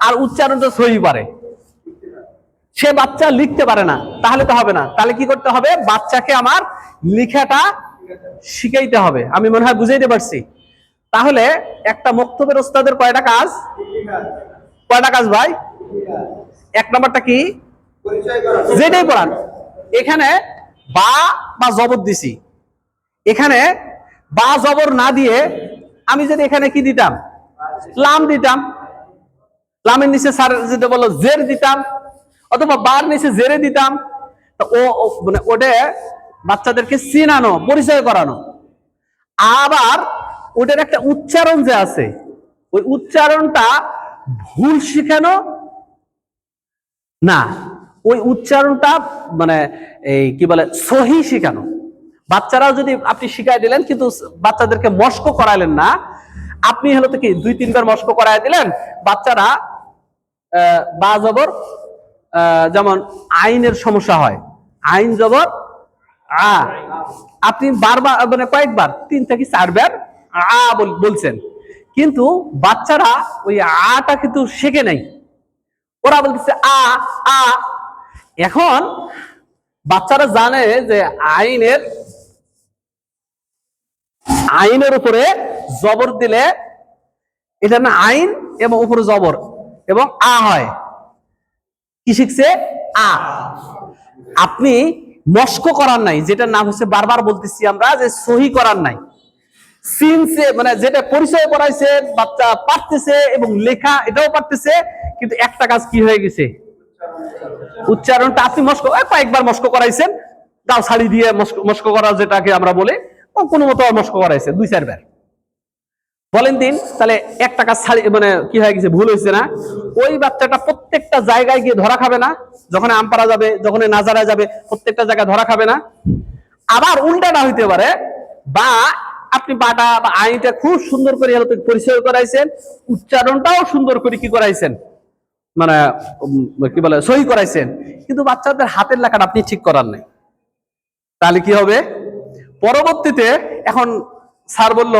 Speaker 2: আর উচ্চারণটা সহি পারে, সে বাচ্চা লিখতে পারে না, তাহলে তো হবে না। তাহলে কি করতে হবে? বাচ্চাকে আমার লেখাটা শিখাইতে হবে। আমি মনে হয় বুঝাইতে পারছি। তাহলে একটা মক্তবের ওস্তাদের কয়টা কাজ? কয়টা কাজ ভাই? 1 নম্বরটা কি? যেটাই পড়ান, এখানে বা জবর দিছি, এখানে বা জবর না দিয়ে আমি যদি এখানে কি দিতাম? লাম দিতাম, লামের নিচে স্যার যেটা বললো জের দিতাম, অথবা বার নিচে জেরে দিতাম। তো ও মানে ওটা বাচ্চাদেরকে চিনানো, পরিচয় করানো। আবার ওটার একটা উচ্চারণ যে আছে, ওই উচ্চারণটা ভুল শিখানো না, ওই উচ্চারণটা মানে এই কি বলে সহি শিখানো। বাচ্চারাও যদি আপনি শিখাই দিলেন কিন্তু বাচ্চাদেরকে মস্ক করাইলেন না, আপনি হলো তো কি 2-3 বার মস্ক করাই দিলেন, বাচ্চারা বা জবর যেমন আইনের সমস্যা হয়, আইন জবর আ, আপনি বারবার মানে কয়েকবার 3 থেকে 4 বার আ বলছেন, কিন্তু বাচ্চারা ওই আটা কিন্তু শেখে নাই, ওরা বলতেছে আ আ। এখন বাচ্চারা জানে যে আইনের উপরে জবর দিলে এটা না আইন এবং উপরে জবর এবং আ হয়, কি শিখছে? আ। আপনি মস্ক করার নাই, যেটা নাম হচ্ছে বারবার বলতেছি আমরা যে সহি করার নাই। সিনসে মানে যেটা পরিচয় করাইছে, বাচ্চা পারতেছে এবং লেখা এটাও পারতেছে, কিন্তু একটা কাজ কি হয়ে গেছে? উচ্চারণটা আপনি মস্ক কয়েকবার মস্ক করাইছেন, গাও ছাড়ি দিয়ে মস্ক করা যেটাকে আমরা বলি, কোনো মতো মস্ক করাইছে 2-4 বার, বলেন দিন, তাহলে একটা কাজ ছাড়ি মানে কি হয়ে গেছে? ভুল হয়েছে না? ওই বাচ্চাটা প্রত্যেকটা জায়গায় গিয়ে ধরা খাবে না? যখন আমপাড়া যাবে, যখন নাজারা যাবে, প্রত্যেকটা জায়গায় ধরা খাবে না? আবার উল্টাটা হইতে পারে, বা আপনি বাটা বা আইনটা খুব সুন্দর করে পরিচয় করাইছেন, উচ্চারণটাও সুন্দর করে কি করাইছেন মানে কি বলে সহি করাইছেন, কিন্তু বাচ্চাদের হাতের লেখাটা আপনি ঠিক করার নাই, তাহলে কি হবে? পরবর্তীতে এখন স্যার বলল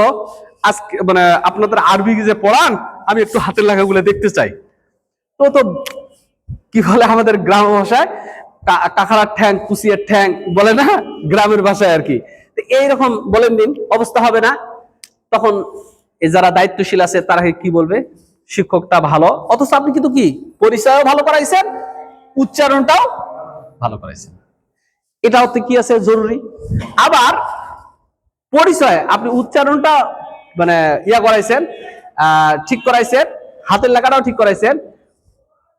Speaker 2: আজকে মানে আপনাদের আরবি যে পড়ান, আমি একটু হাতের লেখাগুলো দেখতে চাই। তো কি বলে আমাদের গ্রাম ভাষায় কাকারার ঠ্যাং কুচিয়ার ঠ্যাং বলে না, গ্রামের ভাষায় আর কি। এইরকম বলেন দিন, অবস্থা হবে না? তখন যারা দায়িত্বশীল আছে তারা কি বলবে? শিক্ষকটা ভালো, অথচ আপনি কিন্তু কি পরিচয়ও ভালো করাইছেন, উচ্চারণটাও ভালো করাইছেন, এটা হতে কি আছে জরুরি। আবার পরিচয় আপনি উচ্চারণটা মানে করাইছেন, ঠিক করাইছেন, হাতের লেখাটাও ঠিক করাইছেন,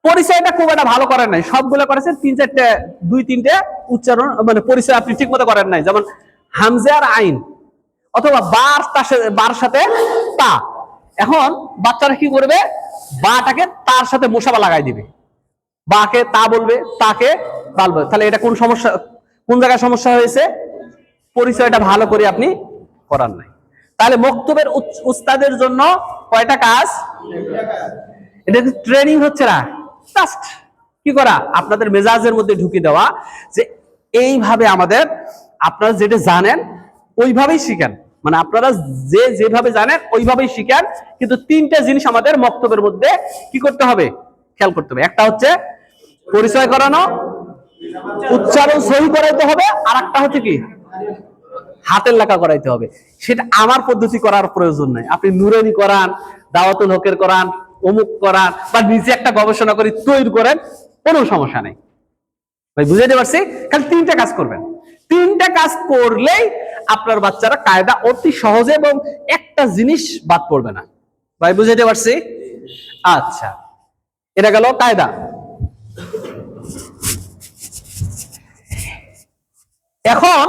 Speaker 2: পরিচয়টা খুব একটা ভালো করেন নাই, সবগুলো করেছেন 3-4টে 2-3টে উচ্চারণ মানে পরিচয় আপনি ঠিক মতো করেন নাই, যেমন হামজা আর আইন, অথবা বার সাথে তা। এখন বাচ্চারা কি করবে? বাটাকে তার সাথে মোশাবা লাগাই দিবে, বাকে তা বলবে, তাকে বাল বলবে। তাহলে এটা কোন সমস্যা, কোন জায়গায় সমস্যা হয়েছে? পরিচয়টা ভালো করে আপনি করার নাই। তাহলে মক্তবের উস্তাদের জন্য কয়টা কাজ? এটা ট্রেনিং হচ্ছে না, জাস্ট কি করা? আপনাদের মেজাজের মধ্যে ঢুকে দেওয়া যে এইভাবে আমাদের আপনারা যেটা জানেন ওইভাবেই শিখেন, মানে আপনারা যেভাবে জানেন ওইভাবেই শিখেন, কিন্তু 3টে জিনিস আমাদের মক্তবের মধ্যে কি করতে হবে? খেয়াল করতে হবে। একটা হচ্ছে পরিচয় করানো, উচ্চারণ সহি করাইতে হবে, আর একটা হচ্ছে কি হাতের লেখা করাইতে হবে। সেটা আমার পদ্ধতি করার প্রয়োজন নাই। আপনি নুরানি করান, দাওয়াতুল হকের করান, অমুক করান, বা নিজে একটা গবেষণা করে তৈরি করেন, কোনো সমস্যা নেই ভাই। বুঝাইতে পারছি? খালি 3টা কাজ করবেন। 3টা কাজ করলেই আপনার বাচ্চারা কায়দা অতি সহজে, এবং একটা জিনিস বাদ পড়বে না ভাই। বুঝাইতে পারছি? আচ্ছা, এটা গেল কায়দা। এখন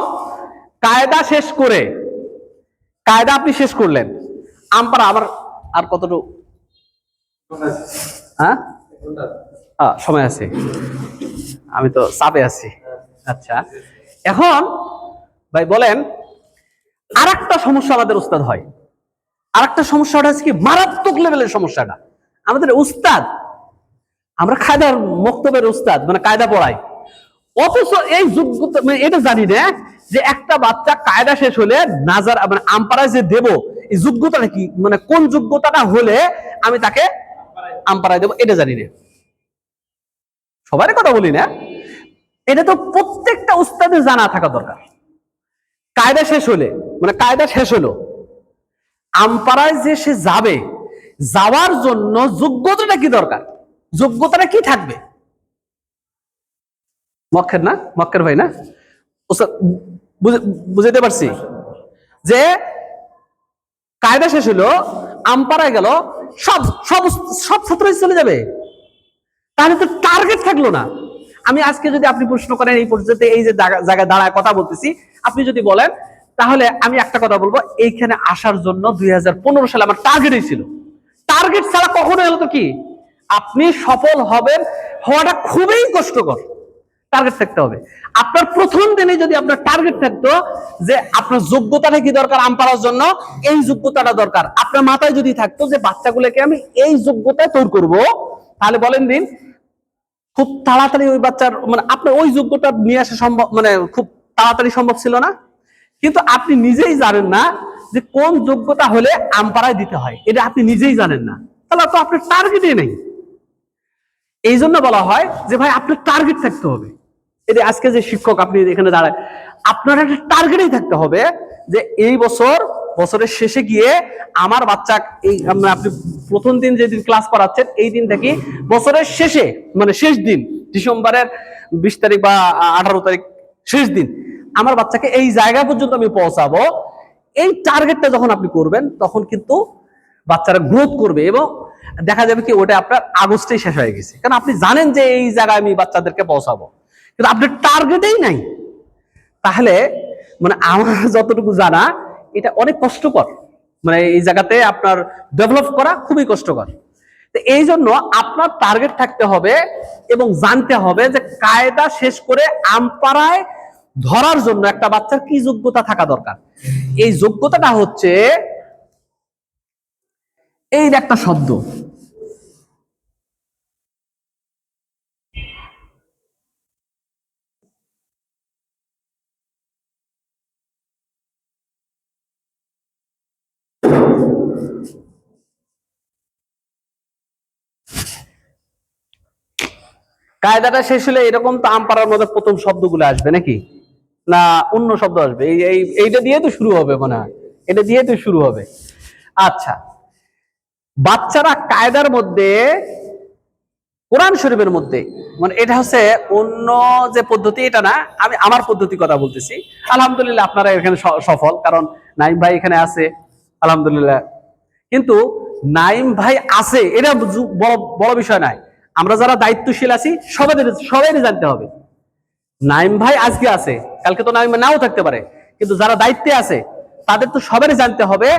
Speaker 2: কায়দা শেষ করে, কায়দা আপনি শেষ করলেন, আমপারা আবার আর কতটুকু হ্যাঁ সময় আছে, আমি তো চাপে আছি। আচ্ছা, এখন ভাই বলেন, আর একটা সমস্যা আমাদের উস্তাদ হয়। আর একটা সমস্যাটা হচ্ছে কি, মারাত্মক লেভেলের সমস্যাটা আমাদের উস্তাদ, আমরা কায়দার মক্তবের উস্তাদ, মানে কায়দা পড়াই, অথচ এই যোগ্যতা এটা জানি না যে একটা বাচ্চা কায়দা শেষ হলে নাজার মানে আম্পায়ার যে দেব, এই যোগ্যতাটা কি, মানে কোন যোগ্যতাটা হলে আমি তাকে আম্পায়ার দেব, এটা জানি না। সবার কথা বলি না, এটা তো প্রত্যেকটা উস্তাদের জানা থাকা দরকার। কায়দা শেষ হলে, মানে কায়দা শেষ হলো, আম্পায়ার যে সে যাবে, যাওয়ার জন্য যোগ্যতাটা কি দরকার, যোগ্যতাটা কি থাকবে? মক্কের না, মক্কের ভাই না, বুঝাইতে পারছি যে কায়দা শেষ হলো, আম্পায়ার গেল, সব সব সব ছাত্রই চলে যাবে, তাহলে তো টার্গেট থাকলো না। আমি আজকে যদি আপনি প্রশ্ন করেন, এই পর্যন্ত এই যে জায়গায় দাঁড়ায় কথা বলতেছি, আপনি যদি বলেন, তাহলে আমি একটা কথা বলবো, এইখানে আসার জন্য 2015 সালে আমার টার্গেটই ছিল। টার্গেট ছাড়া কখনো হলো তো কি আপনি সফল হবেন, হওয়াটা খুবই কষ্টকর। টার্গেট থাকতে হবে। আপনার প্রথম দিনে যদি আপনার টার্গেট থাকতো যে আপনার যোগ্যতাটা কি দরকার আম্পায়ারের জন্য, এই যোগ্যতাটা দরকার, আপনার মাথায় যদি থাকতো যে বাচ্চাগুলোকে আমি এই যোগ্যতায় তৈরি করব, তাহলে বলেন দিন খুব তাড়াতাড়ি ওই বাচ্চার মানে আপনার ওই যোগ্যতা নিয়ে আসা সম্ভব, মানে খুব তাড়াতাড়ি সম্ভব ছিল না। কিন্তু আপনি নিজেই জানেন না যে কোন যোগ্যতা হলে আম্পায়ার দিতে হয়, এটা আপনি নিজেই জানেন না, তাহলে তো আপনার টার্গেটই নেই। এই জন্য বলা হয় যে ভাই আপনার টার্গেট থাকতে হবে। এই যে আজকে যে শিক্ষক আপনি এখানে দাঁড়ায়, আপনার একটা টার্গেটই থাকতে হবে যে এই বছরের শেষে গিয়ে আমার বাচ্চা এই আপনি প্রথম দিন যেদিন ক্লাস করাচ্ছেন, এই দিন থেকে বছরের শেষে, মানে শেষ দিন, ডিসেম্বরের 20 তারিখ বা 18 তারিখ শেষ দিন, আমার বাচ্চাকে এই জায়গা পর্যন্ত আমি পৌঁছাবো। এই টার্গেটটা যখন আপনি করবেন, তখন কিন্তু বাচ্চারা গ্রোথ করবে, এবং দেখা যাবে কি ওটা আপনার আগস্টেই শেষ হয়ে গেছে, কারণ আপনি জানেন যে এই জায়গায় আমি বাচ্চাদেরকে পৌঁছাবো, কিন্তু আপনার টার্গেটেই নাই। তাহলে মানে আমার যতটুকু জানা, এটা অনেক কষ্টকর, মানে এই জায়গাতে আপনার ডেভেলপ করা খুবই কষ্টকর। তো এই জন্য আপনার টার্গেট থাকতে হবে, এবং জানতে হবে যে কায়দা শেষ করে আম্পায়ার ধরার জন্য একটা বাচ্চার কি যোগ্যতা থাকা দরকার। এই যোগ্যতাটা হচ্ছে এই একটা শব্দ, কায়দাটা শেষ হলে এরকম তো আম্পায়ারের মধ্যে প্রথম শব্দগুলো আসবে নাকি, না অন্য শব্দ আসবে? এইটা দিয়ে তো শুরু হবে, মনে হয় এটা দিয়ে তো শুরু হবে। আচ্ছা, বাচ্চারা কায়দার মধ্যে, কোরআন শরীফের মধ্যে, মানে এটা হচ্ছে অন্য যে পদ্ধতি এটা না, আমি আমার পদ্ধতি কথা বলতেছি। আলহামদুলিল্লাহ আপনারা এখানে সফল, কারণ নাইম ভাই এখানে আছে আলহামদুলিল্লাহ। কিন্তু নাইম ভাই আছে এটা বড় বড় বিষয় নাই, আমরা যারা দায়িত্বশীল আছি সবাই জানতে হবে। নাইম ভাই আজকে আছে, কালকে তো নাইম নাও থাকতে পারে, কিন্তু যারা দায়িত্বে আছে তাদের তো সবাই জানতে হবে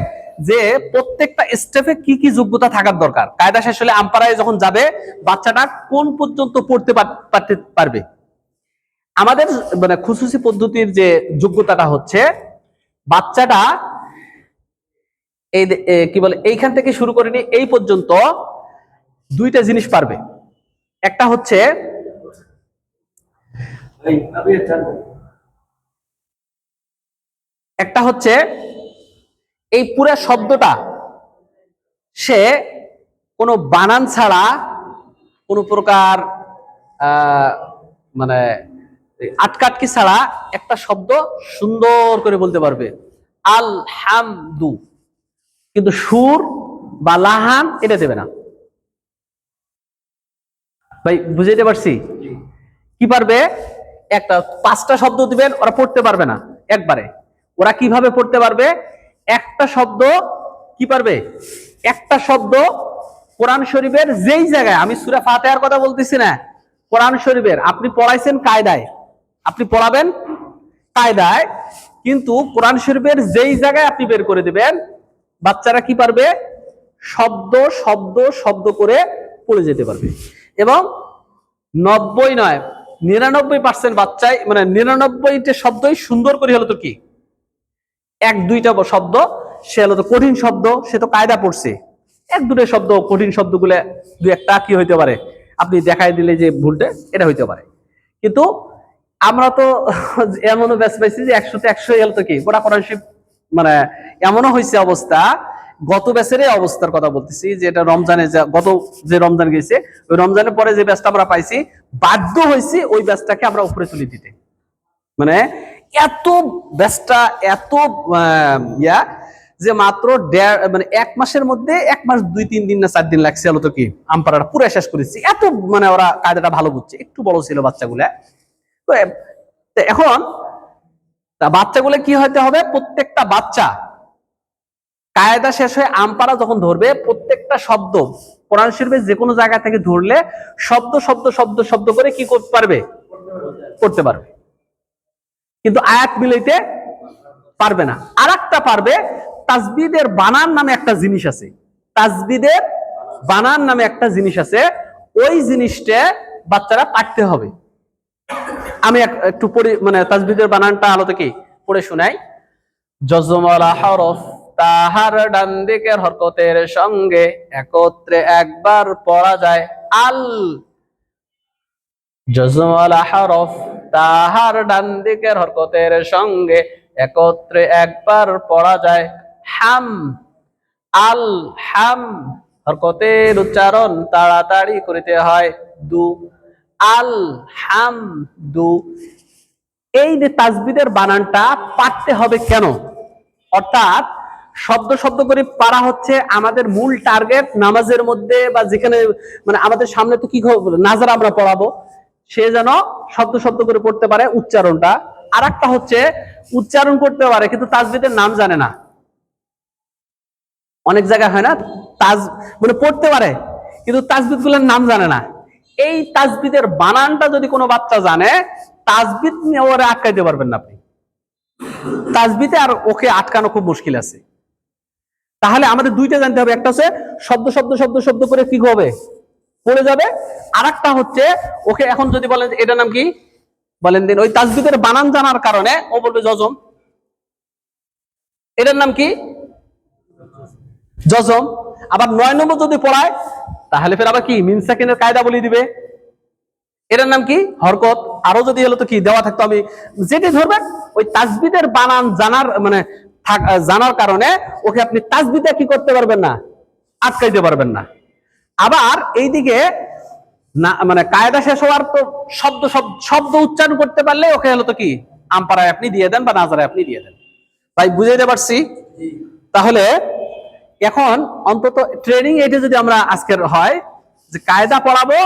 Speaker 2: যে প্রত্যেকটা স্টেপে কি কি যোগ্যতা থাকার দরকার। কায়দা শেষ হলে আম্পায়ার যখন যাবে, বাচ্চাটা কোন পর্যন্ত পড়তে পারবে। আমাদের মানে খুসুসি পদ্ধতির যে যোগ্যতাটা হচ্ছে, বাচ্চাটা এই কি বলে এইখান থেকে শুরু করে নিয়ে এই পর্যন্ত 2টা জিনিস পারবে। একটা হচ্ছে এই পুরা শব্দটা সে কোনো বানান ছাড়া, কোনো প্রকার মানে আটকা আটকি ছাড়া একটা শব্দ সুন্দর করে বলতে পারবে, আল হামদু, কিন্তু সুর বা লাহান এটা দেবে না। ভাই বুঝাইতে পারছি? কি পারবে? একটা 5টা শব্দ দিবেন, ওরা পড়তে পারবে না একবারে। ওরা কিভাবে পড়তে পারবে? একটা শব্দ কি পারবে? একটা শব্দ কোরআন শরীফের যেই জায়গায়, আমি সূরা ফাতিহার কথা বলতেছি না, কোরআন শরীফের আপনি পড়াইছেন কায়দায়, আপনি পড়াবেন কায়দায়, কিন্তু কোরআন শরীফের যেই জায়গায় আপনি বের করে দিবেন, বাচ্চারা কি পারবে? শব্দ শব্দ শব্দ করে পড়ে যেতে পারবে। এবং 90 নয় 99% বাচ্চাই, মানে 99টা শব্দই সুন্দর করে হলো তো কি 1-2টা শব্দ সে হলো তো কঠিন শব্দ, সে তো কায়দা পড়ছে, 1-2টা শব্দ কঠিন শব্দগুলো 2-1টা কি হইতে পারে আপনি দেখাই দিলে যে ভুলটা এটা হইতে পারে। কিন্তু আমরা তো এমনও ব্যাচ পাইছি যে 100-তে 100 হলো তো কি গোটা কোরআন শরীফ, মানে এমনও হয়েছে অবস্থা, গত ব্যাচের অবস্থার কথা বলতেছি, যে এটা রমজানে, গত যে রমজান গেছে ওই রমজানের পরে যে ব্যাচটা আমরা পাইছি, বাধ্য হয়েছি ওই ব্যাচটাকে আমরা উপরে তুলে দিতে। মানে এত ব্যাচটা এত ইয়া, যে মাত্র মানে 1 মাসের মধ্যে 1 মাস 2-3 দিন না 4 দিন লাগছে হলো তো কি আম্পারাটা পুরো শেষ করেছি। এত মানে ওরা কায়দাটা ভালো বুঝছে, একটু বড় ছিল বাচ্চাগুলা। তো এখন বাচ্চাগুলো কি হইতে হবে? প্রত্যেকটা বাচ্চা কায়দা শেষ হয়ে আমপারা যখন ধরবে, প্রত্যেকটা শব্দ কোরআন শরীফের যে কোনো জায়গা থেকে ধরলে শব্দ শব্দ শব্দ শব্দ করে কি করতে পারবে? করতে পারবে। কিন্তু আয়াত মিলাইতে পারবে না। আর একটা পারবে, তাসবিদের বানান নামে একটা জিনিস আছে, তাসবিদের বানান নামে একটা জিনিস আছে, ওই জিনিসটা বাচ্চারা পাঠতে হবে। আমি একটু পড়ি, মানে তাসবিদের বানানটা আলোতে কি পড়ে শোনাই। যজমলা হরফ তাহার ডান দিকের হরকতের সঙ্গে একত্রে একবার পড়া যায় আল। যজমলা হরফ তাহার ডান দিকের হরকতের সঙ্গে একত্রে একবার পড়া যায় হাম। আল হাম হরকতের উচ্চারণ তাড়াতাড়ি করিতে হয় দু। আল হাম দু। এই যে তাসবিদের বানানটা পাঠতে হবে কেন? অর্থাৎ শব্দ শব্দ করে পারা হচ্ছে আমাদের মূল টার্গেট নামাজের মধ্যে, বা যেখানে মানে আমাদের সামনে তো কি নাজার আমরা পড়াবো, সে যেন শব্দ শব্দ করে পড়তে পারে উচ্চারণটা। আর একটা হচ্ছে উচ্চারণ করতে পারে কিন্তু তাসবিদের নাম জানে না। অনেক জায়গায় হয় না, তাজ মানে পড়তে পারে কিন্তু তাসবিদ গুলোর নাম জানে না। এই তাসবিদের বানানটা যদি কোনো বাচ্চা জানে, তাসবিদ নিয়ে ওরা আটকাইতে পারবেন না আপনি। তাসবিতে আর ওকে আটকানো খুব মুশকিল আছে। তাহলে আমাদের দুইটা জানতে হবে, একটা হচ্ছে শব্দ শব্দ শব্দ শব্দ করে কি হবে পড়ে যাবে, আর একটা হচ্ছে ওকে এখন যদি বলেন এটার নাম কি বলেন দিন, ওই তাসবিদের বানান জানার কারণে ও বলবে জজম। এটার নাম কি? জজম। আবার 9 নম্বর যদি পড়ায় তাহলে ফের আবার কি মিম সাকিনের কায়দা বলে দিবে, এটার নাম কি হরকত। আরো যদি হলো তো কি দেওয়া থাকতো, আমি যেটি ধরবেন ওই তাসবিদের বানান জানার মানে জানার কারণে ওকে আপনি তাসবিদে কি করতে পারবেন না, আটকাইতে পারবেন না। আবার এইদিকে না মানে কায়দা শেষ হওয়ার তো শব্দ শব্দ উচ্চারণ করতে পারলে ওকে হলো তো কি আম্পারায় আপনি দিয়ে দেন বা নাজারায় আপনি দিয়ে দেন। তাই বুঝাইতে পারছি? তাহলে এখন অন্তত ট্রেনিং এটা যদি আমরা আজকের হয় যে কায়দা পড়াবো,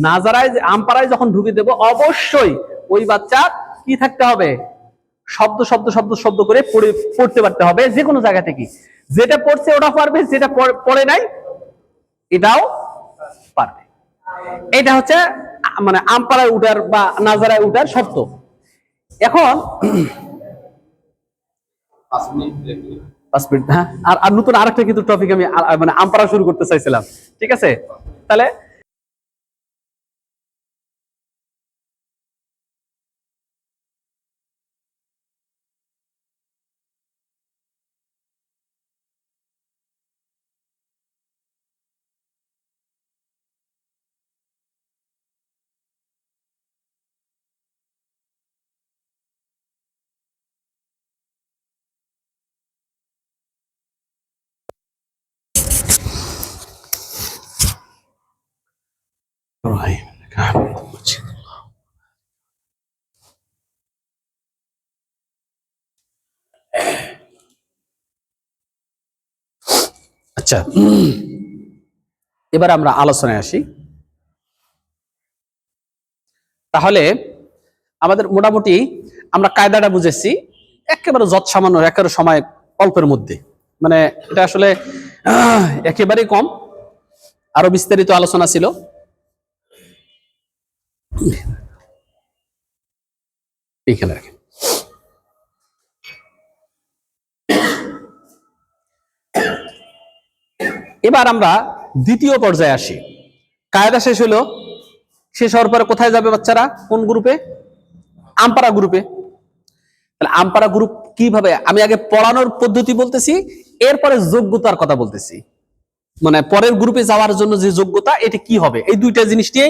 Speaker 2: নাজারায় আম্পারায় যখন ঢুকে দেব, অবশ্যই ওই বাচ্চা কি থাকতে হবে? শব্দ শব্দ শব্দ শব্দ করে পড়তে পারতে হবে, যে কোনো জায়গা থেকে। যেটা পড়ছে ওটা পারবে, যেটা পড়ে নাই এটাও পারবে। এটা হচ্ছে মানে আম্পারায় উঠার বা নাজারায় উঠার শর্ত। এখন 5 মিনিট, হ্যাঁ। আর নতুন আরেকটা কিন্তু টপিক আমি মানে আম্পারা শুরু করতে চাইছিলাম, ঠিক আছে? তাহলে আচ্ছা, এবার আমরা আলোচনায় আসি। তাহলে আমাদের মোটামুটি আমরা কায়দাটা বুঝেছি, একেবারে যৎসামান্য, একেবারে সময় অল্পের মধ্যে, মানে এটা আসলে একেবারেই কম, আরো বিস্তারিত আলোচনা ছিল। এখানে রাখেন। এবার আমরা দ্বিতীয় পর্যায়ে আসি। কায়দা শেষ হলো, শেষ হওয়ার পরে কোথায় যাবে বাচ্চারা? কোন গ্রুপে? আমপারা গ্রুপে। তাহলে আমপারা গ্রুপ কিভাবে? আমি আগে পড়ানোর পদ্ধতি বলতেছি, এরপরে যোগ্যতার কথা বলতেছি, মানে পরের গ্রুপে যাওয়ার জন্য যে যোগ্যতা, এটা কি হবে, এই দুইটা জিনিস নিয়ে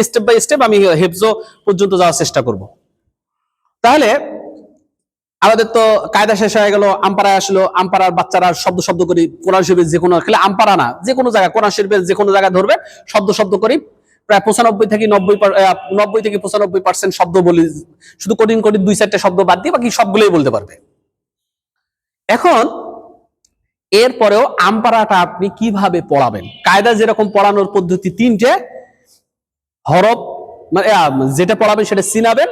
Speaker 2: স্টেপ বাই স্টেপ আমি হেফজো পর্যন্ত যাওয়ার চেষ্টা করব। তাহলে আমাদের তো কায়দা শেষ হয়ে গেল, আমপারা আসলো, আমপারার বাচ্চারা শব্দ শব্দ করি, কোরআন শরীফের যে কোনো, খেলে আমপারা না, যে কোনো জায়গায় কোরআন শরীফের যে কোনো জায়গায় ধরবে, শব্দ শব্দ করি, প্রায় 95 থেকে 90 থেকে 95% শব্দ বলি, শুধু কঠিন কঠিন 2-4টা শব্দ বাদ দিয়ে বাকি সবগুলোই বলতে পারবে। এখন এরপরেও আমপারাটা আপনি কিভাবে পড়াবেন? কায়দা যেরকম পড়ানোর পদ্ধতি 3টে, হরফ মানে যেটা পড়াবেন সেটা চিনাবেন,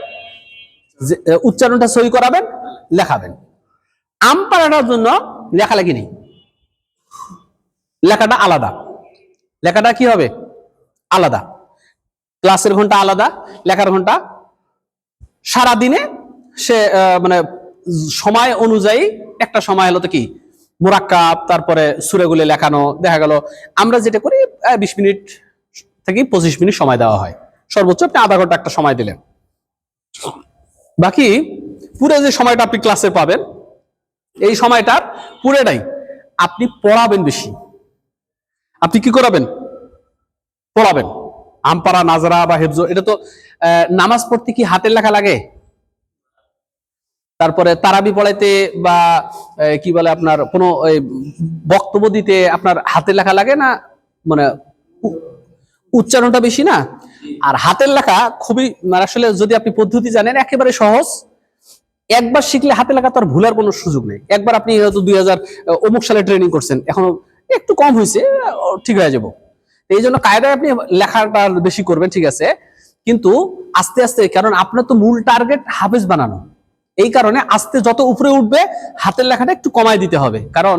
Speaker 2: উচ্চারণটা সহি করাবেন, লেখাবেন। আমপারাটার জন্য লেখালেখি নেই, লেখাটা আলাদা। লেখাটা কি হবে? আলাদা। ক্লাসের ঘন্টা আলাদা, লেখার ঘন্টা সারাদিনে সে মানে সময় অনুযায়ী একটা সময় হলো তো কি মুরাক্কাব, তারপরে সূরাগুলো লেখানো। দেখা গেল আমরা যেটা করি 20 মিনিট থেকে 25 মিনিট সময় দেওয়া হয়, সর্বোচ্চ আপনি আধা ঘন্টা একটা সময় দিলেন। বাকি পুরো যে সময়টা আপনি ক্লাসে পাবেন, এই সময়টার পুরোটাই আপনি পড়াবেন বেশি। আপনি কি করাবেন? পড়াবেন। আমপারা, নাজরা বা হেফজো, এটা তো নামাজ পড়তে কি হাতের লেখা লাগে? তারপরে তারাবি পড়াইতে বা কি বলে আপনার কোনো বক্তব্য দিতে আপনার হাতের লেখা লাগে না? মানে উচ্চারণটা বেশি না? আর হাতের লেখা খুবই, মানে আসলে যদি আপনি পদ্ধতি জানেন একেবারে সহজ। একবার শিখলে হাতের লেখা তো আর ভুলার কোনো সুযোগ নেই। একবার আপনি হয়তো 2000 অমুক সালে ট্রেনিং করছেন, এখন একটু কম হয়েছে, ঠিক হয়ে যাব। এই জন্য কায়দায় আপনি লেখাটা বেশি করবেন, ঠিক আছে, কিন্তু আস্তে আস্তে, কারণ আপনার তো মূল টার্গেট হাফেজ বানানো। এই কারণে আস্তে যত উপরে উঠবে হাতের লেখাটা একটু কমায় দিতে হবে, কারণ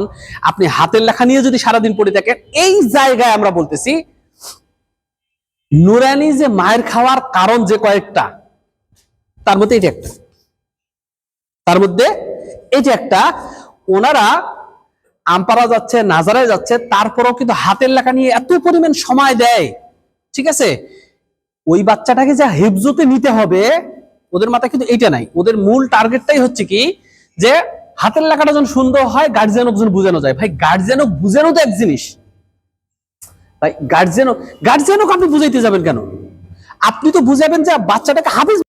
Speaker 2: আপনি হাতের লেখা নিয়ে যদি সারাদিন পড়ে থাকেন, এই জায়গায় আমরা বলতেছি নুরানি যে মায়ের খাওয়ার কারণ যে কয়েকটা, তার মধ্যে এটা একটা, তার মধ্যে এটা একটা। ওনারা আমপারা যাচ্ছে, নাজারায় যাচ্ছে, তারপরেও কিন্তু হাতের লেখা নিয়ে এত পরিমাণ সময় দেয়, ঠিক আছে। ওই বাচ্চাটাকে যা হেফজোতে নিতে হবে, ওদের মাথায় কিন্তু এটা নাই। ওদের মূল টার্গেটটাই হচ্ছে কি, যে হাতের লেখাটা যখন সুন্দর হয়, গার্জিয়ানক যেন বুঝানো যায়। ভাই গার্জিয়ানক বুঝানো তো এক জিনিস, ভাই গার্জিয়ানক আপনি বুঝাইতে যাবেন কেন? আপনি তো বুঝাবেন যে বাচ্চাটাকে হাফেজ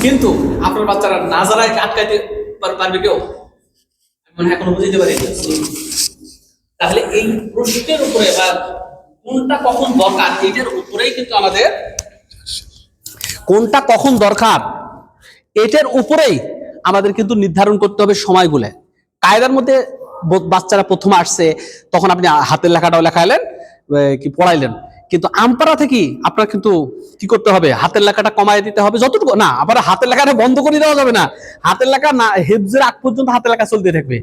Speaker 2: কিন্তু আপনার বাচ্চারা নাজারায় আটকাইতে পারবে কেউ? মনে হয় এখনো বুঝতে পারি। তাহলে এই প্রশ্নের উপরে বা কোনটা কখন দরকার এটার উপরেই কিন্তু আমাদের, কোনটা কখন দরকার এটার উপরেই আমাদের কিন্তু নির্ধারণ করতে হবে সময়গুলো। কায়দার মধ্যে বাচ্চারা প্রথমে আসছে তখন আপনি হাতের লেখাটাও লেখাইলেন, কি পড়াইলেন, কিন্তু আমপারা থেকে আপনার কিন্তু কি করতে হবে, হাতের লেখাটা কমায় দিতে হবে যতটুকু না, আবার হাতের লেখাটা বন্ধ করে দেওয়া যাবে না। হাতের লেখা না, হেফজের আগ পর্যন্ত হাতের লেখা চলতে থাকবে।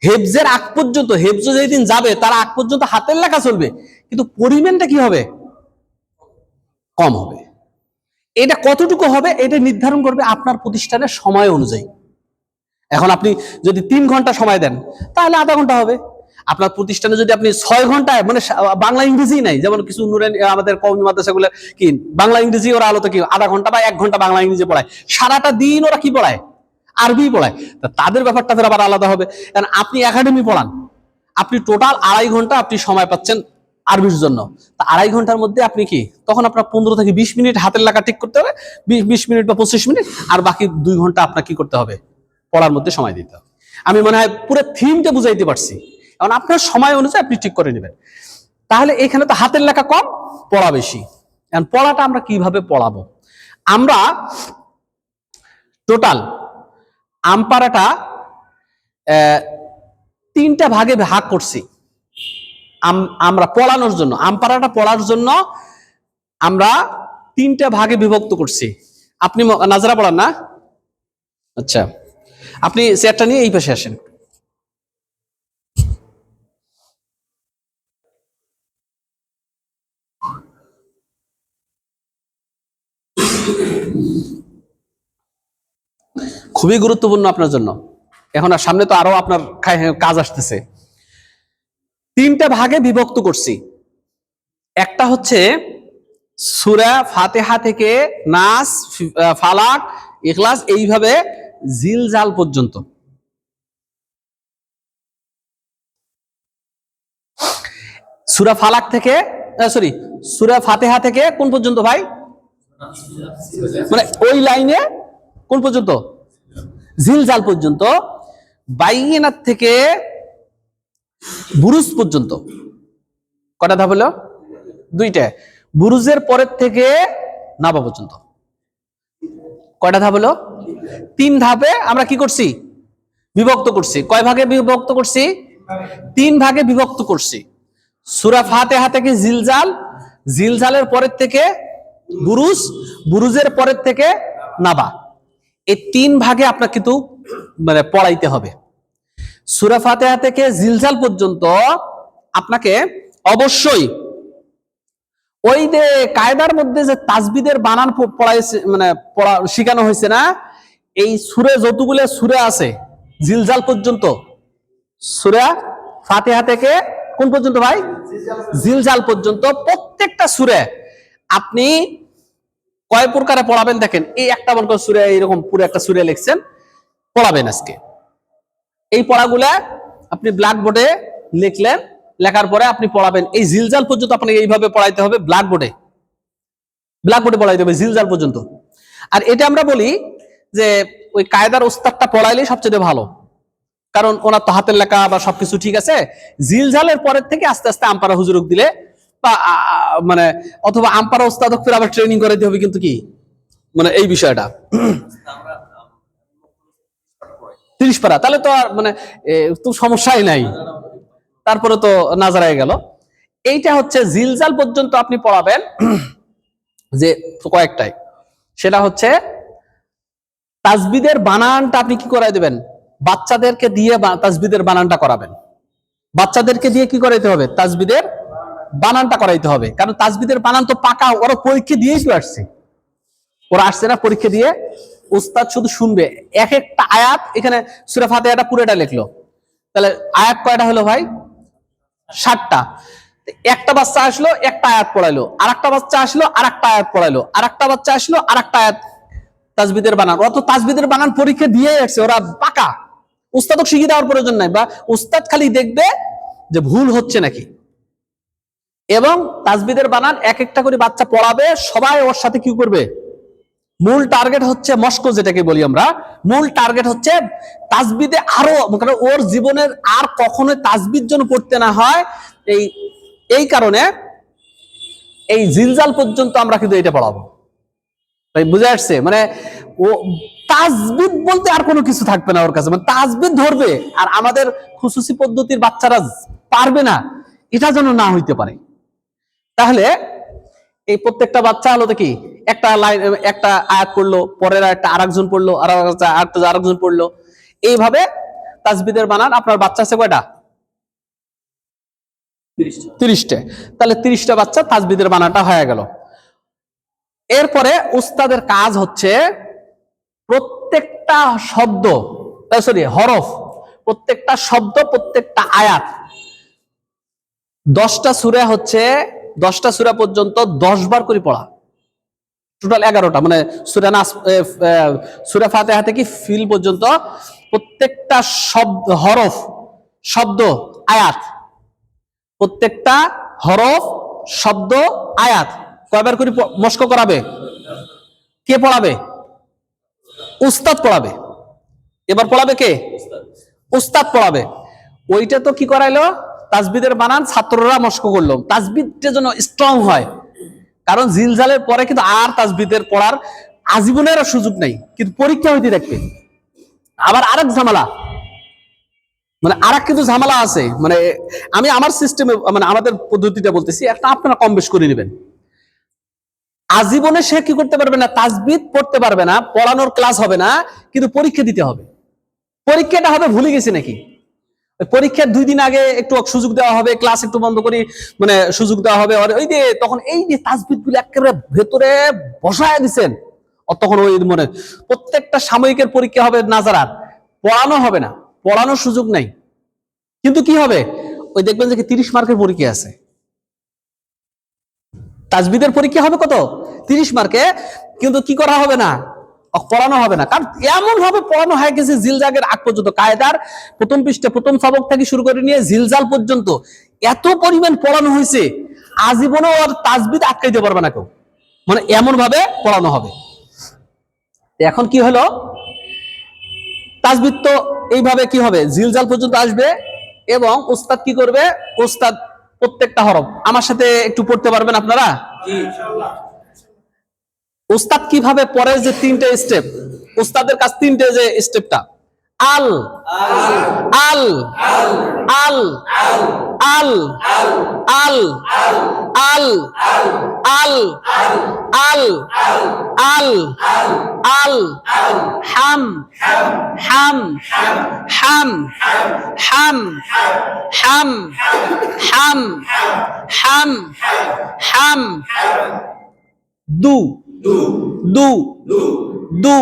Speaker 2: হেফজের আগ পর্যন্ত, হেফজ যেদিন যাবে তার আগ পর্যন্ত হাতের লেখা চলবে, কিন্তু পরিমাণটা কি হবে, কম হবে। এটা কতটুকু হবে এটা নির্ধারণ করবে আপনার প্রতিষ্ঠানের সময় অনুযায়ী। এখন আপনি যদি 3 ঘন্টা সময় দেন তাহলে আধা ঘন্টা হবে। আপনার প্রতিষ্ঠানে যদি আপনি 6 ঘন্টায়, মানে বাংলা ইংরেজি নাই, যেমন কিছু আমাদের কওমি মাদ্রাসাগুলো কি বাংলা ইংরেজি ওরা আলো তো কি আধা ঘন্টা বা 1 ঘন্টা বাংলা ইংরেজি পড়ায়, সারাটা দিন ওরা কি পড়ায়, আরবি পড়ায়। তাদের ব্যাপারটা ফের আবার আলাদা হবে। কারণ আপনি একাডেমি পড়ান, আপনি টোটাল 2.5 ঘন্টা আপনি সময় পাচ্ছেন আরবির জন্য। তা 2.5 ঘন্টার মধ্যে আপনি কি তখন আপনার 15 থেকে 20 মিনিট হাতের লেখা ঠিক করতে হবে, 20 মিনিট বা 25 মিনিট, আর বাকি 2 ঘন্টা আপনার কি করতে হবে, পড়ার মধ্যে সময় দিতে হবে। আমি মনে হয় পুরো থিমটা বুঝাইতে পারছি। এখন আপনার সময় অনুযায়ী আপনি ঠিক করে নেবেন। তাহলে এখানে তো হাতের লেখা কম, পড়া বেশি। এখন পড়াটা আমরা কিভাবে পড়াবো? আমরা টোটাল আমপারাটা 3টা ভাগে ভাগ করছি। আমরা পড়ানোর জন্য, আমপারাটা পড়ার জন্য আমরা 3টা ভাগে বিভক্ত করছি। আপনি নাজরা পড়ান না? আচ্ছা, আপনি চেয়ারটা নিয়ে এই পাশে আসেন। খুবই গুরুত্বপূর্ণ আপনার জন্য। এখন আর সামনে তো আরো আপনার কাজ আসতেছে। 3টা ভাগে বিভক্ত করছি। একটা হচ্ছে সূরা ফাতিহা থেকে নাস, ফালাক, ইখলাস, এইভাবে জিলজাল পর্যন্ত। সূরা ফালাক থেকে, সরি, সূরা ফাতিহা থেকে কোন পর্যন্ত ভাই, মানে ওই লাইনে কোন পর্যন্ত, জিলজাল পর্যন্ত। বাইয়িনাত থেকে বুরুজ পর্যন্ত। কটা ধাপ হলো? 2টা। বুরুজের পরের থেকে নাবা পর্যন্ত। কয়টা ধাপ হলো? 3 ধাপে আমরা কি করছি, বিভক্ত করছি। কয় ভাগে বিভক্ত করছি? 3 ভাগে বিভক্ত করছি। সূরা ফাতিহা থেকে জিলজাল, জিলজালের পরের থেকে বুরুজ, বুরুজের পরের থেকে নাবা। এই 3 ভাগে আপনার কিন্তু মানে পড়াইতে হবে। সূরা ফাতিহা থেকে জিলজাল পর্যন্ত আপনাকে অবশ্যই ওই যে কায়দার মধ্যে যে তাসবিদের বানান পড়াইছে, মানে পড়া শেখানো হয়েছে না, এই সূরা যতগুলো সূরা আছে জিলজাল পর্যন্ত, সূরা ফাতিহা থেকে কোন পর্যন্ত ভাই, জিলজাল পর্যন্ত, প্রত্যেকটা সূরা আপনি কয় প্রকারে পড়াবেন দেখেন। এই একটা মনে করেন সূরা এরকম পুরো একটা সূরা লিখছেন, পড়াবেন আজকে। এই পড়াগুলা আপনি ব্ল্যাকবোর্ডে লিখলেন, লেখার পরে আপনি পড়াবেন। এই জিলজাল পর্যন্ত আপনাকে এইভাবে পড়াইতে হবে, ব্ল্যাকবোর্ডে, ব্ল্যাকবোর্ডে পড়াইতে হবে জিলজাল পর্যন্ত। আর এটা আমরা বলি যে ওই কায়দার ওস্তাদটা পড়াইলেই সবচেয়ে ভালো, কারণ ওনার তো হাতের লেখা বা সবকিছু ঠিক আছে। জিলজালের পরের থেকে আস্তে আস্তে আমপারা হুজুরক দিলে বা মানে অথবা আমপারা ওস্তাদক ফির আবার ট্রেনিং করে দিতে হবে, কিন্তু কি মানে এই বিষয়টা 30 পারা, তাহলে তো আর মানে তো সমস্যাই নাই। তারপরে তো নাজারায় গেল। এইটা হচ্ছে জিলজাল পর্যন্ত আপনি পড়াবেন যে কয়েকটাই, সেটা হচ্ছে তাসবিদের বানানটা আপনি কি করাই দেবেন, বাচ্চাদেরকে দিয়ে তাসবিদের বানানটা করাবেন। বাচ্চাদেরকে দিয়ে কি করাইতে হবে, তাসবিদের বানানটা করাইতে হবে। কারণ তাসবিদের বানান তো পাকা, ওরা পরীক্ষা দিয়েই তো আসছে, ওরা আসছে না পরীক্ষা দিয়ে। উস্তাদ শুধু শুনবে এক একটা আয়াত। এখানে সূরা ফাতিহাটা পুরোটা লিখলো, তাহলে আয়াত কয়টা হলো ভাই, 60টা। একটা বাচ্চা আসলো, একটা আয়াত পড়াইলো, আর একটা বাচ্চা আসলো, আর একটা আয়াত পড়াইলো, আর একটা বাচ্চা আসলো, আর একটা আয়াত। তাসবিদের বানান, ওরা তো তাসবিদের বানান পরীক্ষা দিয়ে আসছে, ওরা পাকা। উস্তাদক শিখিয়ে দেওয়ার প্রয়োজন নাই, বা উস্তাদ খালি দেখবে যে ভুল হচ্ছে নাকি। এবং তাসবিদের বানান এক একটা করে বাচ্চা পড়াবে, সবাই ওর সাথে কি করবে, মূল টার্গেট হচ্ছে মস্ক, যেটাকে বলি আমরা, মূল টার্গেট হচ্ছে তাজবিদে আরো, কারণ ওর জীবনের আর কখনোই তাজবিদ যেন পড়তে না হয়, এই কারণে এই জিলজাল পর্যন্ত আমরা কিন্তু এটা পড়াবো। তাই বুঝে আসছে, মানে ও তাজবিদ বলতে আর কোনো কিছু থাকবে না ওর কাছে, মানে তাজবিদ ধরবে আর আমাদের খুসুসি পদ্ধতির বাচ্চারা পারবে না, এটা যেন না হইতে পারে। তাহলে এই প্রত্যেকটা বাচ্চা হলো কি একটা লাইন, একটা আয়াত পড়লো, পরের আয়াতটা আরেকজন পড়লো, আরেকজন পড়লো, এইভাবে তাজবিদের বানান। আপনার বাচ্চা আছে কয়টা? 30টা। তাহলে 30টা বাচ্চা তাজবিদের বানানটা হয়ে গেল। এরপরে উস্তাদের কাজ হচ্ছে প্রত্যেকটা শব্দ, হরফ, প্রত্যেকটা শব্দ, প্রত্যেকটা আয়াত, 10টা সূরা হচ্ছে 10টা সূরা পর্যন্ত 10 বার করে পড়া, টোটাল 11টা, মানে সূরা নাস, সূরা ফাতিহা থেকে ফিল পর্যন্ত প্রত্যেকটা শব্দ, হরফ, শব্দ, আয়াত, প্রত্যেকটা হরফ, শব্দ, আয়াত কয়বার করে মস্ক করাবে? কে পড়াবে? উস্তাদ পড়াবে। এবার পড়াবে কে? উস্তাদ পড়াবে। ওইটা তো কি করাইলো? তাজবিদের বানান ছাত্ররা মস্ক করলো, তাজবিদটা যেন স্ট্রং হয়। কারণ জিলজালের পরে কিন্তু আর তাজবিদের পড়ার আজীবনের সুযোগ নাই, কিন্তু পরীক্ষা হইতে দেখবে। আবার আরেক ঝামেলা, মানে আরেক কিন্তু ঝামেলা আছে, মানে আমি আমার সিস্টেমে, মানে আমাদের পদ্ধতিটা বলতেছি, একটা আপনারা কম বেশ করে নেবেন। আজীবনে সে কি করতে পারবে না? তাজবিদ পড়তে পারবে না, পড়ানোর ক্লাস হবে না, কিন্তু পরীক্ষা দিতে হবে। পরীক্ষাটা হবে ভুলে গেছি নাকি? পরীক্ষার 2 দিন আগে একটু সুযোগ দেওয়া হবে, ক্লাস একটু বন্ধ করি, মানে সুযোগ দেওয়া হবে, ওই যে তখন এই যে তাজবিদ গুলো একেবারে ভেতরে বসায় দিচ্ছেন, তখন ওই মনে প্রত্যেকটা সাময়িকের পরীক্ষা হবে নাজারাত, পড়ানো হবে না, পড়ানোর সুযোগ নাই। কিন্তু কি হবে? ওই দেখবেন যে 30 মার্কের পরীক্ষা আছে, তাজবিদের পরীক্ষা হবে কত? 30 মার্কে, কিন্তু কি করা হবে না? পড়ানো হবে না। কারণ এমন ভাবে পড়ানো হয়ে গেছে জিলজালের আগ পর্যন্ত, কায়দার প্রথম পৃষ্ঠে প্রথম সবক থেকে শুরু করে নিয়ে জিলজাল পর্যন্ত এত পরিমাণ পড়ানো হয়েছে, আজীবনও আর তাজবিদ আটকাইতে পারবে না কেউ, মানে এমন ভাবে পড়ানো হবে। এখন কি হলো? তাজবিদ তো এইভাবে কি হবে? জিলজাল পর্যন্ত আসবে, এবং উস্তাদ কি করবে? উস্তাদ প্রত্যেকটা হরফ আমার সাথে একটু পড়তে পারবেন আপনারা? উস্তাদ কিভাবে পরে, যে 3টে স্টেপ, উস্তাদের কাছে 3টে যে স্টেপটা, আল আল আল আল আল আল আল আল আল আল হাম হাম হাম হাম হাম হাম হাম হাম দু দু দু দু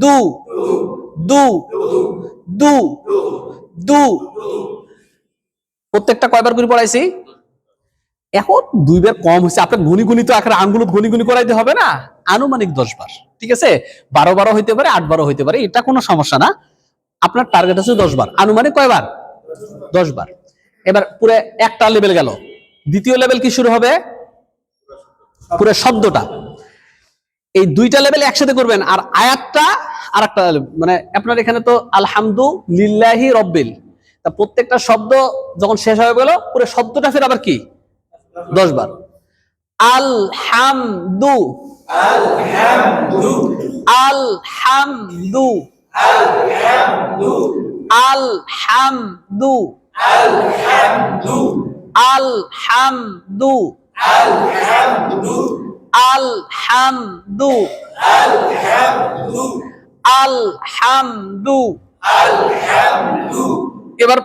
Speaker 2: দু দু দু দু প্রত্যেকটা কয়বার করে পড়াইছি? এখন 2 বার কম হয়েছে, আপনার গুনি গুনি তো আকারে আঙ্গুল গুনি গুনি করাইতে হবে না, আনুমানিক 10 বার, ঠিক আছে? 12 হইতে পারে, 8 হইতে পারে, এটা কোনো সমস্যা না। আপনার টার্গেট হচ্ছে 10 বার, আনুমানিক কয়বার? 10 বার। এবার পুরো একটা লেভেল গেল, দ্বিতীয় লেভেল কি শুরু হবে? পুরো শব্দটা, এই 2টা লেভেল একসাথে করবেন, আর আয়াতটা আর একটা, মানে আপনার এখানে তো আলহামদুলিল্লাহি রব্বিল, তা প্রত্যেকটা শব্দ যখন শেষ হয়ে গেল, পুরো শব্দটা ফের আবার কি 10 বার। আলহামদু আলহামদু আলহামদু আলহামদু আলহামদু আলহামদু আলহামদু আলহামদু আলহামদু আলহামদু। এবার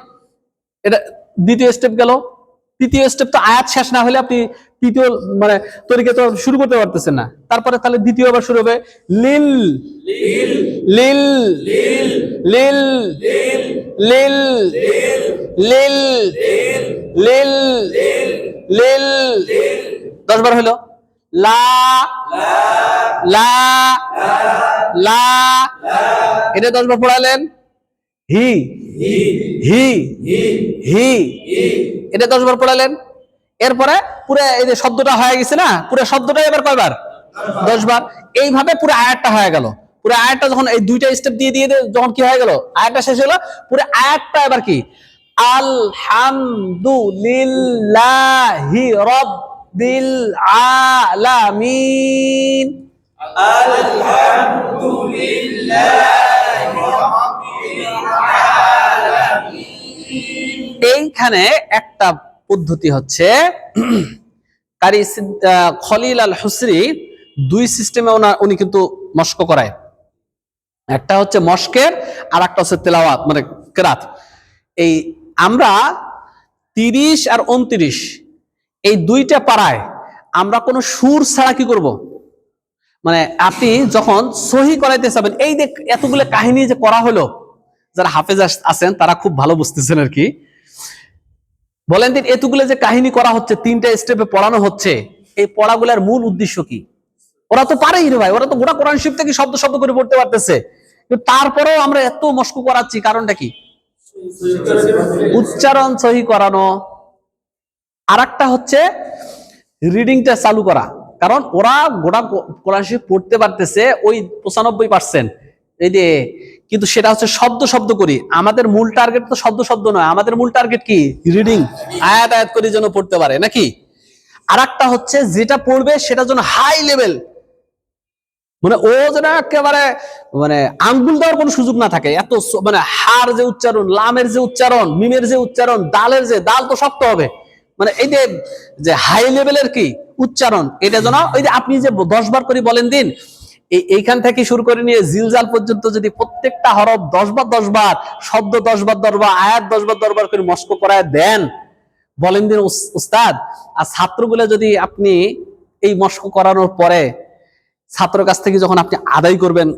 Speaker 2: এটা দ্বিতীয় স্টেপ গেল। তৃতীয় স্টেপ তো আয়াত শেষ না হলে আপনি তৃতীয়, মানে তরিকা তো শুরু করতে পারতেছেন না। তারপরে তাহলে দ্বিতীয়বার শুরু হবে লিল লিল লিল লিল লিল লিল লিল 10 বার হলো। লা লা লা, এটা 10 বার পড়ালেন। হি হি হি, এটা 10 বার পড়ালেন। এরপরে পুরো এই যে শব্দটা হয়ে গেছে না, পুরো শব্দটা এবার কয়বার?
Speaker 1: 10 বার। এইভাবে পুরো আয়াতটা হয়ে গেল। পুরো আয়াতটা যখন এই দুইটা স্টেপ দিয়ে দিয়ে যখন কি হয়ে গেল, আয়াতটা শেষ হলো, পুরো আয়াতটা এবার কি আলহামদুলিল্লাহি রাব্বিল আলামিন। এইখানে একটা পদ্ধতি হচ্ছে কারি খলিল আল হুসরি দুই সিস্টেমে উনি কিন্তু মস্ক করায়। একটা হচ্ছে মস্কের আর একটা হচ্ছে তেলাওয়াত মানে কেরাত। এই আমরা 30 আর 29 এই দুইটা পাড়ায় আমরা কোনো সুর ছাড়া কি করব, মানে আপনি যখন সহি করাইতে চাবেন, এই যে এতগুলো কাহিনী যে করা হলো, যারা হাফেজ আছেন তারা খুব ভালো বুঝতেছেন আর কি। বলেন দিন, এতগুলো যে কাহিনী করা হচ্ছে, 3টা স্টেপে পড়ানো হচ্ছে, এই পড়াগুলার মূল উদ্দেশ্য কি? ওরা তো পারেই রে ভাই, ওরা তো গোটা কোরআন শরীফ থেকে শব্দ শব্দ করে পড়তে পারতেছে, কিন্তু তারপরেও আমরা এত মস্ক করাচ্ছি, কারণটা কি? উচ্চারণ সহি করানো। আর একটা হচ্ছে রিডিংটা চালু করা, কারণ ওরা গোটা কোরআন শরীফ পড়তে পারতেছে ওই 95%, এই যে, কিন্তু সেটা হচ্ছে শব্দ শব্দ করি। আমাদের মূল টার্গেট তো শব্দ শব্দ নয়, আমাদের মূল টার্গেট কি? রিডিং, আয়াত আয়াত করে যেন পড়তে পারে নাকি। আর একটা হচ্ছে যেটা পড়বে সেটা যেন হাই লেভেল, মানে ও যেন একেবারে মানে আঙ্গুল দেওয়ার কোনো সুযোগ না থাকে, এত মানে হার যে উচ্চারণ, লামের যে উচ্চারণ, মিমের যে উচ্চারণ, দালের যে দাল তো শক্ত হবে, মানে এই যে হাই লেভেলের কি উচ্চারণ, এটা যেন ওই যে আপনি যে 10 বার করে বলেন দিন, এইখান থেকে শুরু করে নিয়ে জিলজাল পর্যন্ত যদি প্রত্যেকটা হরফ 10 বার 10 বার, শব্দ 10 বার 10 বার, আয়াত 10 বার 10 বার করে মস্ক করায় দেন, বলেন দিন উস্তাদ। আর ছাত্রগুলো যদি আপনি এই মস্ক করানোর পরে ছাত্র কাছ থেকে যখন আপনি আদায় করবেন,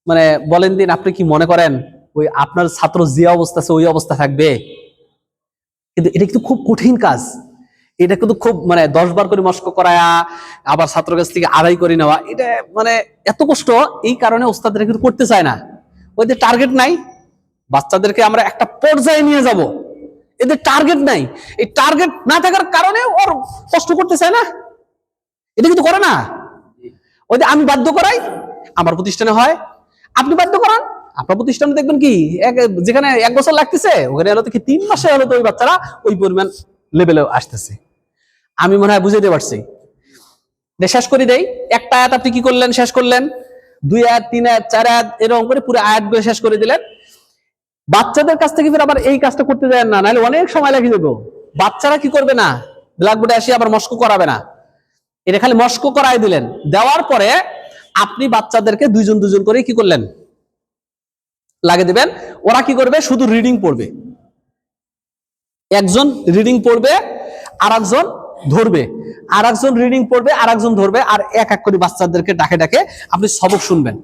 Speaker 1: মানে বলেন দিন আপনি কি মনে করেন ওই আপনার ছাত্র যে অবস্থা আছে ওই অবস্থা থাকবে? কিন্তু এটা কিন্তু খুব কঠিন কাজ। এটা কিন্তু খুব মানে 10 বার করে মস্ক করায়া আবার ছাত্র কাছ থেকে আদায় করে নেওয়া, এটা মানে এত কষ্ট। এই কারণে ওস্তাদরা কিন্তু করতে চায় না, ওদের টার্গেট নাই। বাচ্চাদেরকে আমরা একটা পর্যায়ে নিয়ে যাব, এদের টার্গেট নাই। এই টার্গেট না থাকার কারণে ওর কষ্ট করতে চায় না, এটা কিন্তু করে না। ওই যে আমি বাধ্য করাই, আমার প্রতিষ্ঠানে হয়, আপনি বাধ্য করান আপনার প্রতিষ্ঠানে, দেখবেন কি যেখানে 1 বছর লাগতেছে ওখানে হলো কি 3 মাসে হলো তো ওই বাচ্চারা ওই পরিমাণ লেভেলে আসতেছে। আমি মনে হয় বুঝাইতে পারছি। শেষ করে দেই, একটা আয়াত আপনি কি করলেন, শেষ করলেন, 2 আয়াত 3 আয়াত 4 আয়াত এরকম করে পুরো আয়াতগুলো শেষ করে দিলেন। বাচ্চাদের কাছ থেকে ফির আবার এই কাজটা করতে দেন না, নাহলে অনেক সময় লেগে যাবে। বাচ্চারা কি করবে না, ব্ল্যাকবোর্ডে আসি আবার মস্ক করাবে না, এটা খালি মস্ক করাই দিলেন। দেওয়ার পরে আপনি বাচ্চাদেরকে 2 জন করে কি করলেন, লাগিয়ে দিবেন। ওরা কি করবে, শুধু রিডিং পড়বে, একজন রিডিং পড়বে আর একজন ধরবে, আর একজন রিডিং পড়বে আর একজন ধরবে, আর এক এক করে বাচ্চাদেরকে ডাকে ডাকে আপনি সবক শুনবেন।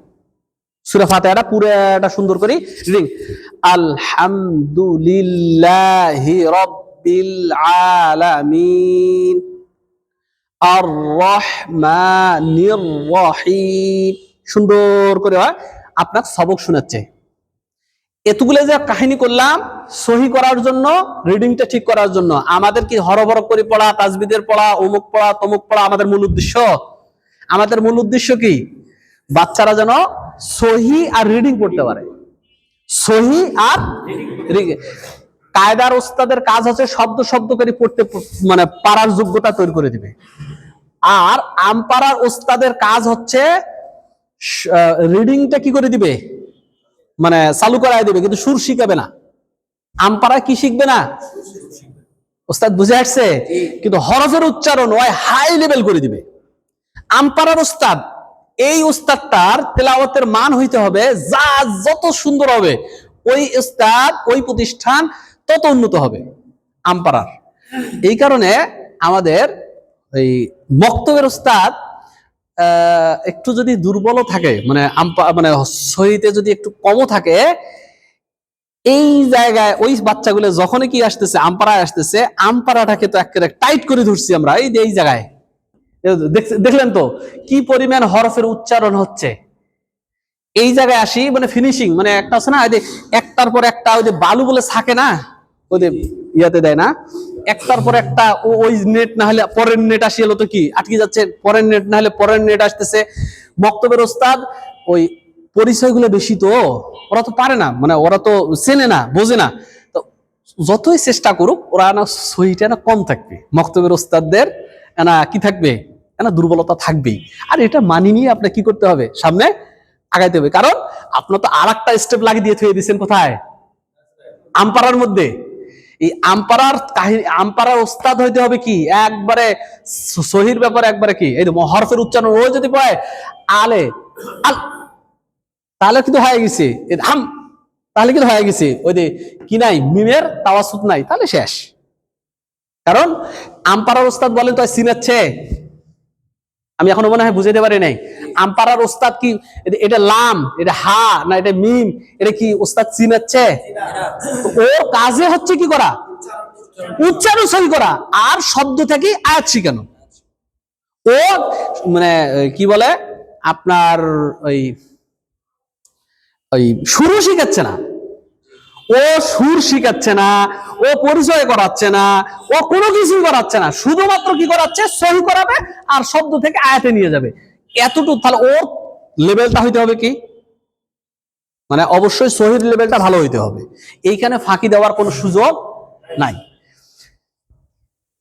Speaker 1: সূরা ফাতিহাটা পুরোটা সুন্দর করে রিডিং, আলহামদুলিল্লাহি রাব্বিল আলামিন আর রহমানির রহিম, সুন্দর করে আপনার সবক শোনাচ্ছে। এতগুলো যে কাহিনী করলাম সহি করার জন্য, রিডিংটা ঠিক করার জন্য। আমাদের কি হরবর করে পড়া, তাজবিদের পড়া, অমুক পড়া, তমুক পড়া আমাদের মূল উদ্দেশ্য? আমাদের মূল উদ্দেশ্য কি? বাচ্চারা যেন সহি আর রিডিং পড়তে পারে, সহি আর কায়দার ওস্তাদের কাজ হচ্ছে শব্দ শব্দ করে পড়তে মানে পারার যোগ্যতা তৈরি করে দিবে। আর আমপাড়ার ওস্তাদের কাজ হচ্ছে রিডিংটা কি করে দিবে, মানে চালু করাই দিবে, কিন্তু সুর শিখাবে না। আমপাড়া কি শিখবে না, ওস্তাদ বুঝে আসছে, কিন্তু হরফের উচ্চারণ ওই হাই লেভেল করে দিবে। আমপাড়ার ওস্তাদ, এই ওস্তাদটার তেলাওয়াতের মান হইতে হবে যা যত সুন্দর হবে, ওই ওস্তাদ ওই প্রতিষ্ঠান তত উন্নত হবে আমপাড়ার। এই কারণে আমাদের এই মক্তবের ওস্তাদ একটু যদি দুর্বল থাকে, মানে মানে সহিতে যদি একটু কমও থাকে, এই জায়গায় ওই বাচ্চাগুলো যখনই কি আসতেছে, আমপাড়ায় আসতেছে, আমপাড়াটাকে তো একেবারে টাইট করে ধরছি আমরা। এই জায়গায় দেখলেন তো কি পরিমাণ হরফের উচ্চারণ হচ্ছে। এই জায়গায় আসি মানে ফিনিশিং, মানে একটা আছে না একটার পর একটা, ওই যে বালু বলে থাকে না, ওই যে ইয়াতে দেয় না,
Speaker 2: একটার পর একটা ওই নেট না হলে পরের নেট আসি এলো তো কি আটকে যাচ্ছে, পরের নেট না হলে পরের নেট আসতেছে। মক্তবের ওস্তাদ ওই পরিচয়গুলো বেশি, তো ওরা তো পারে না, মানে ওরা তো চেনে না, বোঝে না, তো যতই চেষ্টা করুক ওরা না সহিটা না কম থাকবে। মক্তবের ওস্তাদদের না কি থাকবে, না দুর্বলতা থাকবেই। আর এটা মানি নিয়ে আপনার কি করতে হবে, সামনে আগাইতে হবে। কারণ আপনার তো আর একটা স্টেপ লাগিয়ে দিয়ে থুয়ে দিচ্ছেন কোথায়, আমপাড়ার মধ্যে। এই আমপাড়ার কাহিনী, আমপাড়ার ওস্তাদ হইতে হবে কি একবারে সহির ব্যাপারে, একবারে কি এই হরফের উচ্চারণ ও যদি পায় আলে আল, তাহলে কিন্তু হয়ে গেছে আম, তাহলে কিন্তু হয়ে গেছে ওই যে কি নাই মিমের তাওয়াসুত নাই, তাহলে শেষ। কারণ আমপাড়ার ওস্তাদ বলেন তো চিনাচ্ছে, আমি এখনো মনে হয় বুঝাইতে পারি নাই। আমপাড়ার ওস্তাদ কি এটা লাম, এটা হা, না এটা মিম, এটা কি ওস্তাদ চিনাচ্ছে? ও কাজে হচ্ছে কি করা, উচ্চারণ সহি করা আর শব্দ থেকে আয়াত শিখানো। ও মানে কি বলে আপনার ওই ওই সুর শিখাচ্ছে না, ও সুর শিখাচ্ছে না, ও পরিচয় করাচ্ছে না, ও কোনো কিছুই করাচ্ছে না, শুধুমাত্র কি করাচ্ছে সহি করাবে আর শব্দ থেকে আয়াতে নিয়ে যাবে, এতটুকু। তাহলে ওর লেভেলটা হইতে হবে কি, মানে অবশ্যই সহির লেভেলটা ভালো হইতে হবে। এইখানে ফাঁকি দেওয়ার কোনো সুযোগ নাই।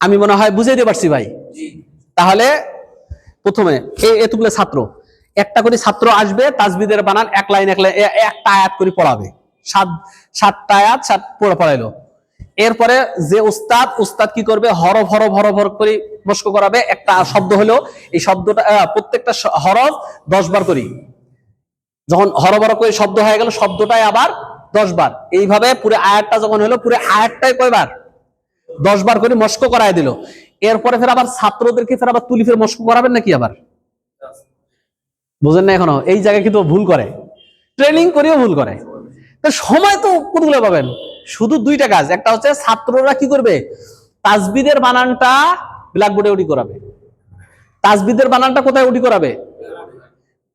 Speaker 2: আমি মনে হয় বুঝাইতে পারছি ভাই। তাহলে প্রথমে এতগুলো ছাত্র, একটা করে ছাত্র আসবে, তাজবিদের বানান এক লাইন একটা আয়াত করে পড়াবে, সাতটা আয়াত পড়াইলো। এরপরে যে উস্তাদ কি করবে, হরফ হরফ হরফ হরফ করে মস্ক করাবে। একটা শব্দ হলো, এই শব্দটা প্রত্যেকটা হরফ 10 বার করি, যখন হরফ হরফ করে শব্দ হয়ে গেল শব্দটাই আবার 10 বার। এইভাবে পুরো আয়াতটা যখন হলো পুরো আয়াতটাই কয়বার, 10 বার করে মস্ক করায় দিল। এরপরে ফের আবার ছাত্রদেরকে ফের আবার তুলি ফের মস্ক করাবেন নাকি আবার, বুঝেন না এখনো? এই জায়গায় কিন্তু ভুল করে, ট্রেনিং করেও ভুল করে। তো সময় তো কতগুলো পাবেন, শুধু দুইটা কাজ। একটা হচ্ছে ছাত্ররা কি করবে, তাজবিদের বানানটা ব্ল্যাকবোর্ডে উডি করাবে। তাজবিদের বানানটা কোথায় উডি করাবে,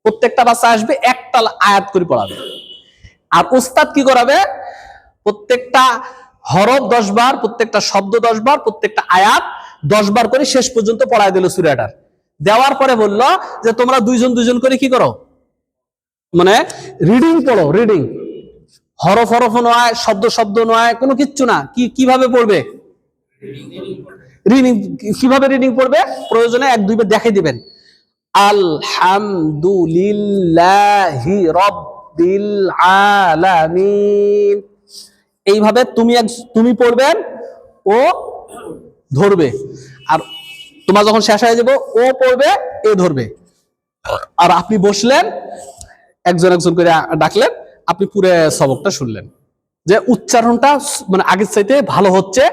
Speaker 2: প্রত্যেকটা বাচ্চা আসবে একটা আয়াত করে পড়াবে। আর উস্তাদ কি করাবে, প্রত্যেকটা হরফ 10 বার, প্রত্যেকটা শব্দ 10 বার, প্রত্যেকটা আয়াত 10 বার করে শেষ পর্যন্ত পড়ায় দিল সূরাটার। দেওয়ার পরে বলল যে তোমরা দুইজন দুইজন করে কি করো, মানে রিডিং পড়ো। রিডিং হরফ হরফ নয়, শব্দ শব্দ নয়, কোনো কিচ্ছু না। কিভাবে পড়বে, রিডিং। কিভাবে রিডিং পড়বে, প্রয়োজনে 1-2 বার দেখাই দিবেন। আলহামদুলিল্লাহি রাব্বিল আলামিন, এইভাবে তুমি পড়বেন, ও ধরবে। আর তোমার যখন শেষ হয়ে যাবে ও পড়বে, এ ধরবে। আর আপনি বসলেন, একজন একজন করে ডাকলেন, আপনি পুরো সবকটা শুনলেন যে উচ্চারণটা মানে আগের চাইতে ভালো হচ্ছে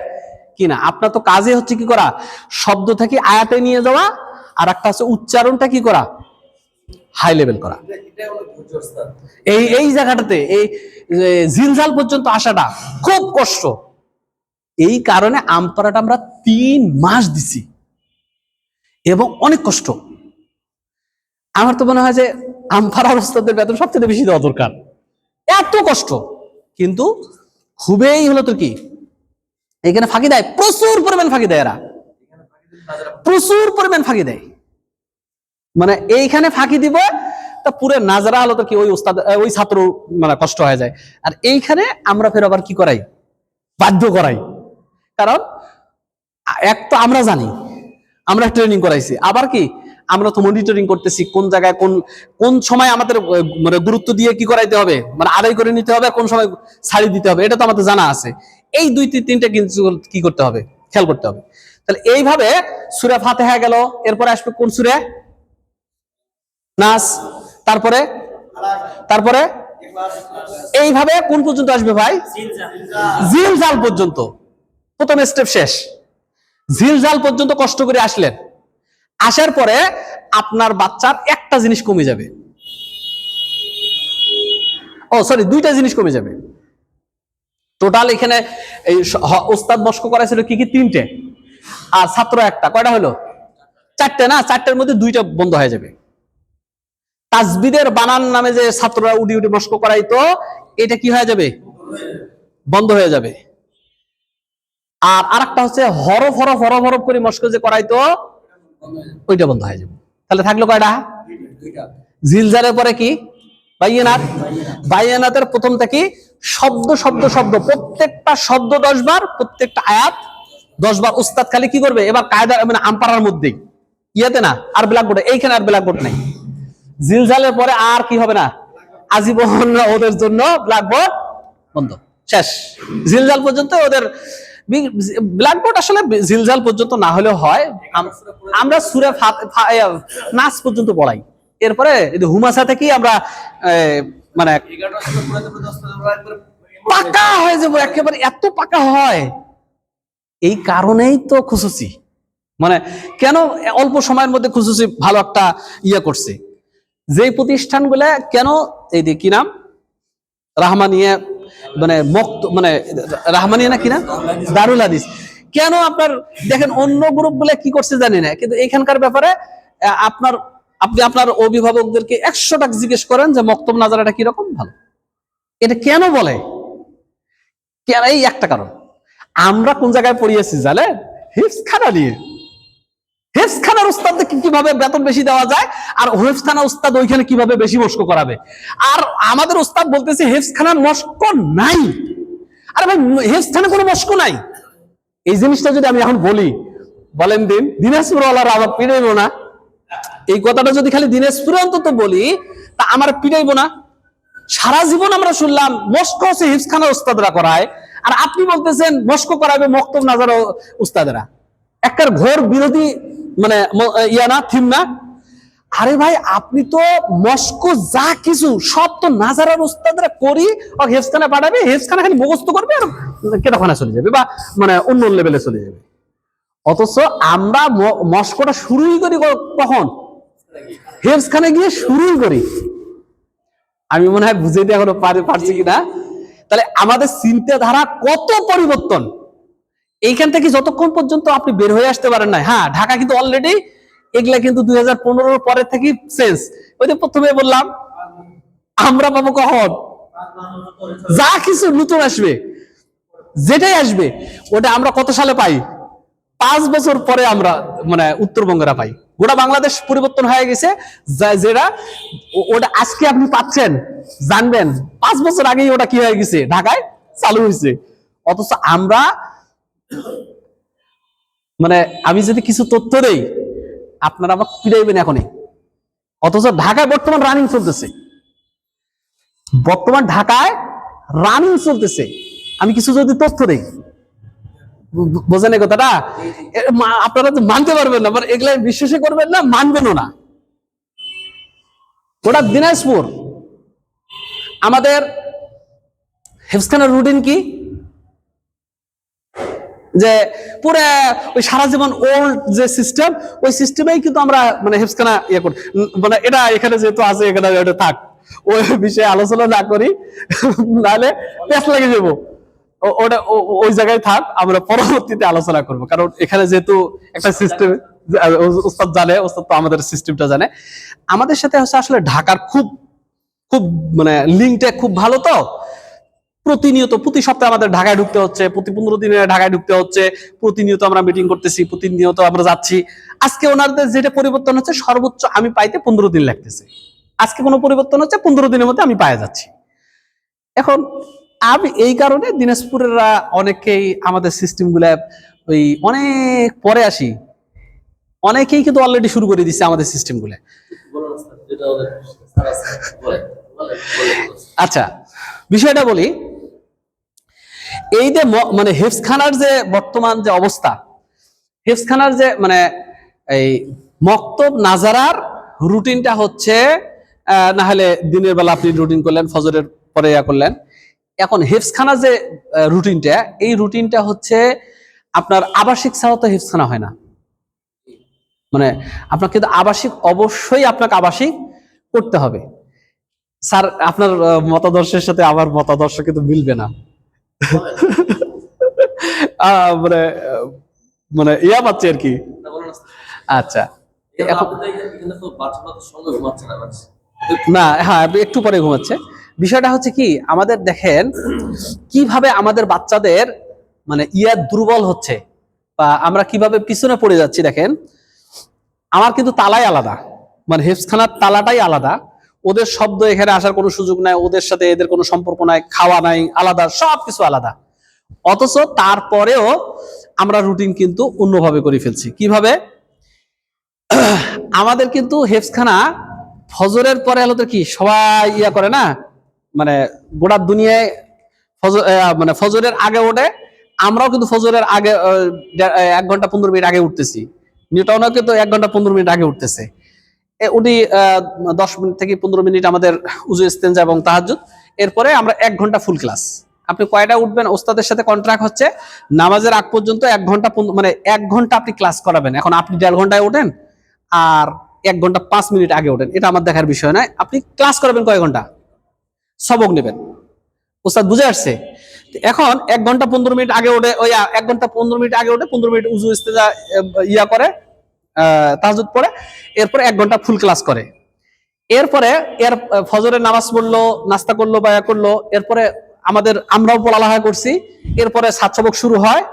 Speaker 2: কিনা। আপনার তো কাজে হচ্ছে কি করা, শব্দ থেকে আয়াতে নিয়ে যাওয়া, আর একটা হচ্ছে উচ্চারণটা কি করা, হাই লেভেল করা। এই জায়গাটাতে এই জিলজাল পর্যন্ত আসাটা খুব কষ্ট। এই কারণে আমপারাটা আমরা 3 মাস দিছি এবং অনেক কষ্ট। আমার তো মনে হয় যে আমপারার ওস্তাদের বেতন সবচেয়ে বেশি দেওয়া দরকার, এত কষ্ট। কিন্তু খুবই হলো তো কি, এখানে ফাঁকি দেয়, প্রচুর পরিমাণ ফাঁকি দেয়, এরা প্রচুর পরিমাণ ফাঁকি দেয়। মানে এইখানে ফাঁকি দিব তা পুরো নাজরা হলো তো কি, ওই ওস্তাদ ওই ছাত্র মানে কষ্ট হয়ে যায়। আর এইখানে আমরা ফের আবার কি করাই, বাধ্য করাই। কারণ এক তো আমরা জানি, আমরা ট্রেনিং করাইছি, আবার কি আমরা তো মনিটরিং করতেছি কোন জায়গায় কোন সময় আমাদের মানে গুরুত্ব দিয়ে কি করাইতে হবে, মানে আদায় করে নিতে হবে, কোন সময় ছাড়ি দিতে হবে, এটা তো আমাদের জানা আছে। এই 2-3টা কিন্তু কি করতে হবে, খেয়াল করতে হবে। তাহলে এইভাবে সূরা ফাতিহা গেল, এরপরে আসবে কোন সূরা, নাস, তারপরে তারপরে এইভাবে কোন পর্যন্ত আসবে ভাই, জিলজাল পর্যন্ত। প্রথম স্টেপ শেষ, জিলজাল পর্যন্ত কষ্ট করে আসলেন। আসার পরে আপনার বাচ্চার একটা জিনিস কমে যাবে, দুইটা জিনিস কমে যাবে। টোটাল এখানে এই ওস্তাদ মস্ক করাইছিল কি 3টে, আর ছাত্র একটা, কয়টা হলো 4টে না, 4টের মধ্যে 2টা বন্ধ হয়ে যাবে। তাজবিদের বানান নামে যে ছাত্ররা উডি উডি মস্ক করাইতো, এটা কি হয়ে যাবে, বন্ধ হয়ে যাবে। আর আরেকটা হচ্ছে হরফ হরফ হরফ হরফ করে মস্ক যে করাইতো, ওইটা বন্ধ হয়ে যাবে। তাহলে থাকলো কয়টা? জিলজালের পরে কি? বাইয়ানাত। বাইয়ানাতের প্রথম থেকে শব্দ শব্দ শব্দ, প্রত্যেকটা শব্দ 10 বার, প্রত্যেকটা আয়াত 10 বার। উস্তাদ খালি কি করবে এবার কায়দা, মানে আমপাড়ার মধ্যেই, ইয়াতে না, আর ব্ল্যাকবোর্ডে, এইখানে আর ব্ল্যাকবোর্ড নাই। জিলজালের পরে আর কি হবে না, আজীবন ওদের জন্য ব্ল্যাকবোর্ড বন্ধ, শেষ। জিলজাল পর্যন্ত ওদের ব্ল্যাকবোর্ড আসলে জিলজাল পর্যন্ত না হলেও হয়। আমরা সূরা নাস পর্যন্ত পড়াই, এরপরে হুমাসা থেকেই আমরা মানে পাকা হয়ে যাবো একেবারে, এত পাকা হয়। এই কারণেই তো খুসুসি, মানে কেন অল্প সময়ের মধ্যে খুসুসি ভালো একটা ইয়ে করছে। যেই প্রতিষ্ঠানগুলা কেন, এই যে কি নাম, রাহমানিয়া, মানে মানে রাহমানিয়া না কি না, দারুল হাদিস, কেন আপনার দেখেন অন্য গ্রুপ গুলা কি করছে জানি না, কিন্তু এখানকার ব্যাপারে আপনি আপনার অভিভাবকদেরকে 100 টাকা জিজ্ঞেস করেন যে মক্তব নাজারাটা কিরকম, ভালো। এটা কেন বলে, কেন? এই একটা কারণ, আমরা কোন জায়গায় পড়িয়েছি জানেন? হিফজখানা নিয়ে। হেফজখানার উস্তাদকে কিভাবে বেতন বেশি দেওয়া যায়, আর হেফজখানা উস্তাদ ওইখানে কিভাবে বেশি মস্ক করাবে। আর আমাদের উস্তাদ বলতেছে হেফজখানার মস্ক নাই। আরে ভাই, হেফজখানা কোনো মস্ক নাই। এই জিনিসটা যদি আমি এখন বলি, বলেন দিনাজপুর ওয়ালারা আবার পিড়াইবো না? এই কথাটা যদি খালি দিনাজপুরে অন্তত বলি, তা আমার পিড়াইবো না? সারা জীবন আমরা শুনলাম মস্ক হচ্ছে হিফজখানা উস্তাদরা করায়, আর আপনি বলতেছেন মস্ক করাবে মক্তব নাজার উস্তাদেরা। একটা ঘোর বিরোধী, মানে ইয়া না, থিম না? আরে ভাই, আপনি তো মস্ক যা কিছু সব তো নাজারার উস্তাদরা করি, হেফজখানা পাঠাবে, হেফজখানা খালি মুখস্থ করবে আর কেতাবখানা চলে যাবে, বা মানে অন্য লেভেলে চলে যাবে। অথচ আমরা মস্কটা শুরুই করি কখন? হেফজখানা গিয়ে শুরুই করি। আমি মনে হয় বুঝাইতে এখনো পারছি কিনা। তাহলে আমাদের চিন্তাধারা কত পরিবর্তন এইখান থেকে, যতক্ষণ পর্যন্ত আপনি বের হয়ে আসতে পারেন না। হ্যাঁ, ঢাকা কিন্তু অলরেডি এগুলা কিন্তু 2015 পরের থেকে চেঞ্জ। ওই যে প্রথমে বললাম, আমরা পাবো কখন? যা কিছু নতুন আসবে, যেটাই আসবে ওটা আমরা কত সালে পাই? 5 বছর পরে আমরা, মানে উত্তরবঙ্গেরা পাই। গোটা বাংলাদেশ পরিবর্তন হয়ে গেছে, যেটা ওটা আজকে আপনি পাচ্ছেন, জানবেন 5 বছর আগেই ওটা কি হয়ে গেছে, ঢাকায় চালু হয়েছে। অথচ আমরা, মানে আমি যদি কিছু তথ্য দেই আপনারা আবার পিড়াইবেন এখনই। অথচ ঢাকায় বর্তমান রানিং চলতেছে, বর্তমান ঢাকায় রানিং চলতেছে। আমি কিছু যদি তথ্য দেই, বোঝেন এই কথাটা? আপনারা তো মানতে পারবেন না, এগুলা বিশ্বাসই করবেন না, মানবেনও না। ওটা দিনাজপুর, আমাদের হেফজখানার রুটিন কি, যে পুরো ওই সারা জীবন ওল্ড যে সিস্টেম, ওই সিস্টেমেই কিন্তু আমরা মানে হেফজখানা ইয়ে করি। মানে এটা এখানে যেহেতু আছে, এখানে এটা থাক, ওই বিষয়ে আলোচনা না করি, নাহলে পেঁচ লেগে যাবো। ওটা ওই জায়গায় থাক, আমরা পরবর্তীতে আলোচনা করব। কারণ এখানে যেহেতু একটা সিস্টেম, ওস্তাদ জানে, ওস্তাদ তো আমাদের সিস্টেমটা জানে। আমাদের সাথে হচ্ছে আসলে ঢাকার খুব খুব মানে লিঙ্কটা খুব ভালো। তো প্রতিনিয়ত প্রতি সপ্তাহে আমাদের ঢাকায় ঢুকতে হচ্ছে, প্রতি 15 দিনে ঢাকায় ঢুকতে হচ্ছে, প্রতিনিয়ত আমরা মিটিং করতেছি, প্রতিনিয়ত আমরা যাচ্ছি। আজকে ওনাদের যেটা পরিবর্তন হচ্ছে, সর্বোচ্চ আমি পাইতে 15 দিন লাগতেছে। আজকে কোনো পরিবর্তন হচ্ছে, 15 দিনের মধ্যে আমি পায়ে যাচ্ছি। এখন আমি এই কারণে দিনাজপুরেরা অনেকেই আমাদের সিস্টেম গুলা ওই অনেক পরে আসি, অনেকেই কিন্তু অলরেডি শুরু করে দিচ্ছে আমাদের সিস্টেম গুলা। আচ্ছা, বিষয়টা বলি, এই যে মানে হেফজখানার যে বর্তমান যে অবস্থা, হেফজখানার যে মানে এই মক্তব নাজারার রুটিনটা হচ্ছে, না হলে দিনের বেলা আপনি রুটিন করলেন, ফজরের পরে ইয়া করলেন। এখন হেফজখানা যে রুটিনটা, এই রুটিনটা হচ্ছে আপনার আবাসিক ছাড়া তো হেফজখানা হয় না। মানে আপনার কিন্তু আবাসিক, অবশ্যই আপনাকে আবাসিক করতে হবে। স্যার, আপনার মতাদর্শের সাথে আমার মতাদর্শ কিন্তু মিলবে না। মানে মানে ইয়া পাচ্ছি আর কি। আচ্ছা, না, হ্যাঁ, একটু পরে ঘুমাচ্ছে। বিষয়টা হচ্ছে কি, আমাদের দেখেন কিভাবে আমাদের বাচ্চাদের মানে দুর্বল হচ্ছে বা আমরা কিভাবে পিছনে পড়ে যাচ্ছি দেখেন। আমার কিন্তু তালাই আলাদা, মানে হেফজখানার তালাটাই আলাদা। ওদের শব্দ এখানে আসার কোনো সুযোগ নাই, ওদের সাথে এদের কোনো সম্পর্ক নাই, খাওয়া নাই, আলাদা, সবকিছু আলাদা। অথচ তারপরেও আমরা রুটিন কিন্তু অন্যভাবে করে ফেলছি। কিভাবে? আমাদের কিন্তু হেফজখানা ফজরের পরে হলো তো কি সবাই করে না, মানে গোটা দুনিয়ায় মানে ফজরের আগে ওঠে। আমরাও কিন্তু ফজরের আগে 1 ঘন্টা 15 মিনিট আগে উঠতেছি। নিউটনও কিন্তু 1 ঘন্টা 15 মিনিট আগে উঠতেছে। উনি 10 মিনিট থেকে 15 মিনিট আমাদের উজু ইস্তেঞ্জা এবং তাহাজ্জুদ, এরপরে আমরা 1 ঘন্টা ফুল ক্লাস। আপনি কয়টা উঠবেন ওস্তাদের সাথে কন্ট্রাক্ট হচ্ছে নামাজের আগ পর্যন্ত 1 ঘন্টা, মানে 1 ঘন্টা আপনি ক্লাস করাবেন। এখন আপনি 1.5 ঘন্টায় ওঠেন আর 1 ঘন্টা 5 মিনিট আগে ওঠেন, এটা আমার দেখার বিষয় নয়। আপনি ক্লাস করাবেন কয় ঘন্টা, সবক নেবেন। ওস্তাদ বুঝে আসছে? এখন 1 ঘন্টা 15 মিনিট আগে ওঠে, ওই 1 ঘন্টা 15 মিনিট আগে ওঠে, 15 মিনিট উজু ইস্তেজা করে তাহাজ্জুদ পড়ে, এরপরে 1 ঘন্টা ফুল ক্লাস করে। এরপরে ফজরের নামাজ পড়লো, নাস্তা করলো বা করলো, এরপরে আমরাও পড়ালেখা করছি। এরপরে ছাদ সবক শুরু হয়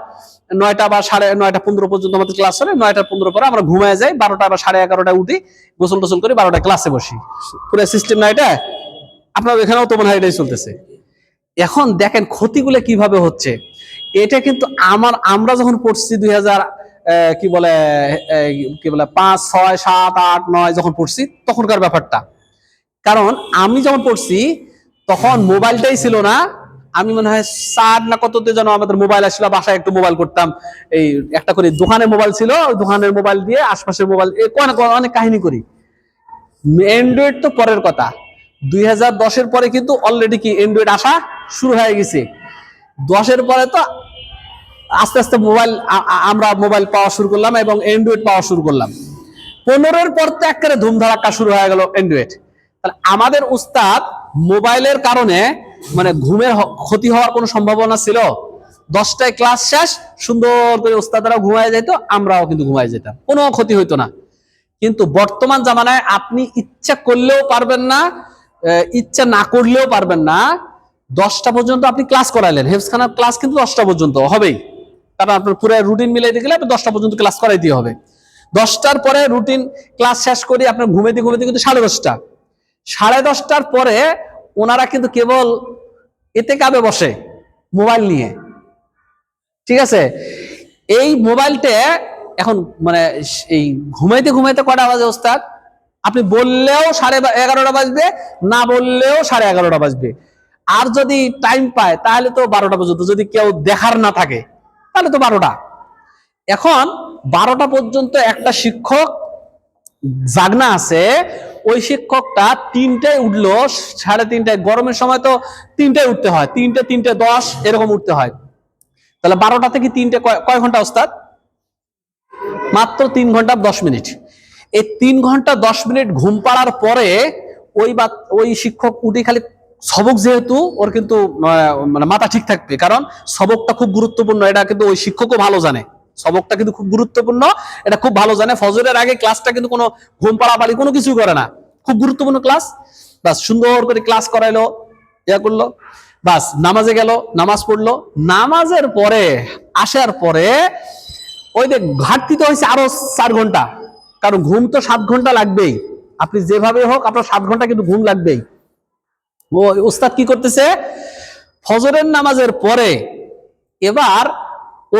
Speaker 2: 9টা বা 9:30 পর্যন্ত আমাদের ক্লাস চলে। 9:15 পরে আমরা ঘুমায় যাই, 12টা বা 11:30টায় উঠি, গোসল টোসল করি, 12টায় ক্লাসে বসি। পুরো সিস্টেম না এটা? আপনার এখানেও তো মনে হয় এটাই চলতেছে। এখন দেখেন ক্ষতিগুলো কিভাবে হচ্ছে। এটা কিন্তু আমরা যখন পড়ছি 2000 কি বলে 5, 6, 7, 8, 9 যখন পড়ছি তখনকার ব্যাপারটা। কারণ আমি যখন পড়ছি তখন মোবাইলটাই ছিল না। আমি মনে হয় 4 না কততে যেন আমাদের মোবাইল আসছিল, বাসায় একটু মোবাইল করতাম। এই একটা করে দোকানে মোবাইল ছিল, ওই দোকানের মোবাইল দিয়ে আশপাশের মোবাইল অনেক কাহিনী করি। অ্যান্ড্রয়েড তো পরের কথা, 2010-এর পরে কিন্তু অলরেডি কি অ্যান্ড্রয়েড আসা শুরু হয়ে গেছে। 10-এর পরে তো আস্তে আস্তে আমরা মোবাইল পাওয়া শুরু করলাম এবং অ্যান্ড্রয়েড পাওয়া শুরু করলাম। 15-এর পর তো একেবারে ধুমধারাক্কা শুরু হয়ে গেল অ্যান্ড্রয়েড। তাহলে আমাদের উস্তাদ মোবাইলের কারণে মানে ঘুমের ক্ষতি হওয়ার কোনো সম্ভাবনা ছিল? 10টায় ক্লাস শেষ, সুন্দর করে উস্তাদরাও ঘুমায় যেত, আমরাও কিন্তু ঘুমায় যেতাম, কোনো ক্ষতি হইতো না। কিন্তু বর্তমান জামানায় আপনি ইচ্ছা করলেও পারবেন না, ইচ্ছা না করলেও পারবেন না। 10টা পর্যন্ত আপনি ক্লাস করাইলেন, হেফজখানার ক্লাস কিন্তু 10টা পর্যন্ত হবেই, কারণ আপনার পুরো রুটিন মিলাইতে গেলে আপনি 10টা পর্যন্ত ক্লাস করাইতে হবে। 10টার পরে রুটিন ক্লাস শেষ করে আপনার ঘুমাইতে কিন্তু 10:30। 10:30টার পরে ওনারা কিন্তু কেবল এতে কাবে বসে মোবাইল নিয়ে, ঠিক আছে? এই মোবাইলটা এখন মানে এই ঘুমাইতে কটা বাজে ওস্তাদ? আপনি বললেও 11:30 বাজবে, না বললেও 11:30 বাজবে। আর যদি টাইম পায় তাহলে তো 12টা পর্যন্ত, যদি কেউ দেখার না থাকে তাহলে তো 12টা। এখন 12টা পর্যন্ত একটা শিক্ষক জাগনা আছে, ওই শিক্ষকটা 3টায় উঠলো, 3:30টায়, গরমের সময় তো 3টায় উঠতে হয়, 3:10 এরকম উঠতে হয়। তাহলে 12টা থেকে 3টে কয় ঘন্টা ওস্তাদ? মাত্র 3 ঘন্টা 10 মিনিট। এই 3 ঘন্টা 10 মিনিট ঘুম পাড়ার পরে ওই শিক্ষক উঠে খালি সবক, যেহেতু ওর কিন্তু মানে মাথা ঠিক থাকবে, কারণ সবকটা খুব গুরুত্বপূর্ণ, এটা কিন্তু ওই শিক্ষকও ভালো জানে। সবকটা কিন্তু খুব গুরুত্বপূর্ণ, এটা খুব ভালো জানে। ফজরের আগে ক্লাসটা কিন্তু কোনো ঘুম পাড়াপাড়ি কোনো কিছু করে না, খুব গুরুত্বপূর্ণ ক্লাস। বাস সুন্দর করে ক্লাস করাইলো, করলো, বাস নামাজে গেল, নামাজ পড়লো। নামাজের পরে আসার পরে ওই যে ঘাটতি তো হয়েছে আরো 4 ঘন্টা, কারণ ঘুম তো 7 ঘন্টা লাগবেই। আপনি যেভাবে হোক আপনার 7 ঘন্টা কিন্তু ঘুম লাগবেই। ওস্তাদ কি করতেছে? ফজরের নামাজের পরে এবার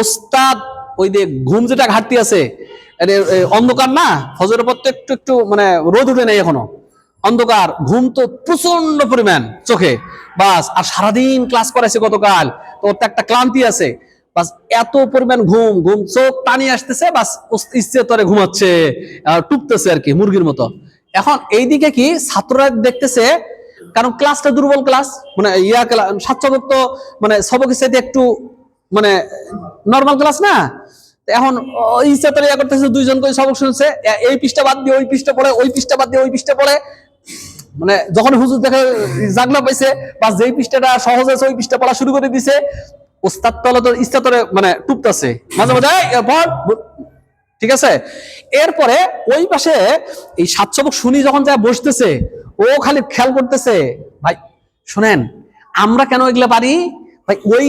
Speaker 2: ওস্তাদ ওই যে ঘুম যেটা ঘাটতি আছে, অন্ধকার না, ফজরের পর তো একটু একটু মানে রোদ উঠে নেই এখনো, অন্ধকার, ঘুম তো প্রচন্ড পরিমাণ চোখে, বাস। আর সারাদিন ক্লাস করাইছে গতকাল, তো ওর তো একটা ক্লান্তি আছে, বাস এত পরিমাণ ঘুম, চোখ টানি আসতেছে, বাস ইচ্ছে তরে ঘুমাচ্ছে, টুকতেছে আর কি মুরগির মতো। এখন এইদিকে কি ছাত্ররা দেখতেছে, কারণ ক্লাসটা দুর্বল ক্লাস, মানে স্বাচ্ছন্দ্য তো মানে সবকের সাথে একটু মানে নর্মাল ক্লাস না। এখন ইচ্ছা তরে করতেছে, দুইজন করে সবক শুনছে, এই পৃষ্ঠা বাদ দিয়ে ওই পৃষ্ঠা পড়ে, ওই পৃষ্ঠা বাদ দিয়ে ওই পৃষ্ঠা পড়ে, মানে যখন হুজুর দেখে জাগনা পাইছে বা যেই পৃষ্ঠাটা সহজ আছে ওই পৃষ্ঠা পড়া শুরু করে দিছে, ওস্তাদ তলে তো ইচ্ছা তরে মানে টুকতেছে মাঝে মাঝে, ঠিক আছে? এরপরে ওই পাশে এই 7 সবক শুনি যখন যা বসতেছে, ও খালি খেয়াল করতেছে, ভাই শুনেন আমরা কেন এগুলা পারি? ভাই ওই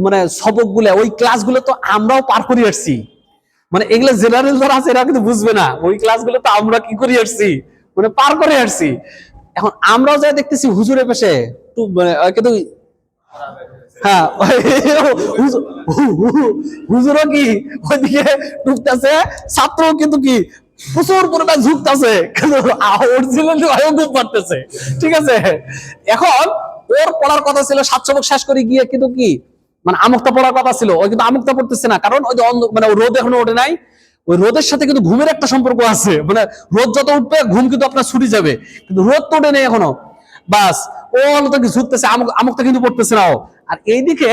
Speaker 2: মানে সবকগুলো ওই ক্লাসগুলো তো আমরাও পার করে আসছি, মানে এগুলো জেনারেল যারা আছে এরা কিন্তু বুঝবে না, ওই ক্লাসগুলো তো আমরা কি করে আসছি, মানে পার করে আসছি। এখন আমরাও যা দেখতেছি হুজুরের পাশে মানে কিন্তু হ্যাঁ হুজুরও কি ওইদিকে ঢুকতেছে, ছাত্রও কিন্তু কি প্রচুর পরিমাণ ঝুঁকতেছে, কিন্তু অরিজিনাল খুব পারতেছে। ঠিক আছে, এখন ওর পড়ার কথা ছিল 7 সবক শেষ করে গিয়ে কিন্তু কি মানে আমুকটা পড়ার কথা ছিল, ওই কিন্তু আমুকটা পড়তেছে না, কারণ ওই যে মানে রোদ এখনো ওঠে নাই, ওই রোদের সাথে কিন্তু ঘুমের একটা সম্পর্ক আছে, মানে রোদ যত উঠবে ঘুম কিন্তু আপনার ছুটি যাবে, কিন্তু রোদ তো ওঠে নেই এখনো। বাস ও হলো তো কি ঝুঁকতেছে, আমুকটা কিন্তু পড়তেছে না ও। আর এইদিকে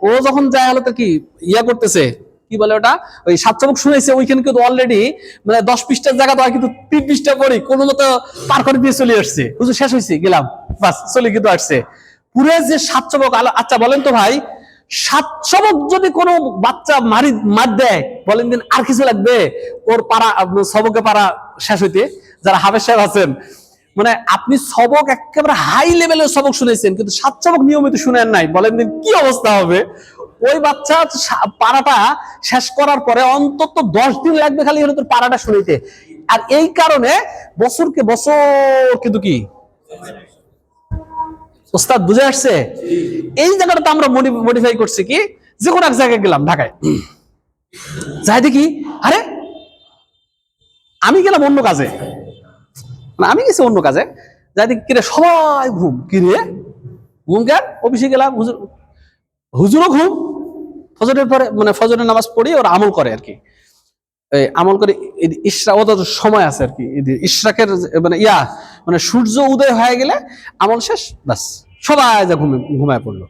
Speaker 2: ও যখন যায় হলো তো কি ইয়া করতেছে, কি বলে ওটা, ওই 7 সবক শুনেছে, ওইখানে কিন্তু অলরেডি মানে 10 পৃষ্ঠার জায়গা তো কিন্তু 3 পৃষ্ঠা পড়ি কোনো মতো পার করে দিয়ে চলে আসছে, হুজুর শেষ হয়েছে গেলাম, বাস চলে কিন্তু আসছে পুরো যে 7 সবক। আচ্ছা বলেন তো ভাই, 7 সবক যদি কোনো বাচ্চা মার দেয়, বলেন দিন আর কিছু লাগবে ওর পারা সবকে পারা শেষ হইতে? যারা হাফেজ সাহেব আছেন, মানে আপনি সবক একেবারে হাই লেভেলের সবক শুনেছেন, কিন্তু 7 সবক নিয়মিত শুনেন নাই, বলেন দিন কি অবস্থা হবে? ওই বাচ্চা পাড়াটা শেষ করার পরে অন্তত 10 দিন লাগবে খালি হলো তোর পাড়াটা শুনিতে। আর এই কারণে বছরকে বছর কিন্তু কি ওস্তাদ বুঝে আসছে, এই জায়গাটা আমরা মডিফাই করছি কি, যে কোনো এক জায়গায় গেলাম ঢাকায়, যাই দেখি আরে আমি গেলাম অন্য কাজে, আমি গেছি অন্য কাজে, যাই দেখি কিরে সবাই ঘুম, কিরে ঘুম কেন? অফিসে গেলাম, হুজুরও ঘুম, ফজরের পরে মানে ফজরের নামাজ পড়ি ওরা আমল করে আর কি, আমল করে ইশরা ওদের সময় আছে আর কি, ইশরাকের মানে মানে সূর্য উদয় হয়ে গেলে আমল শেষ, বাস সবাই যা ঘুমায় পড়লো।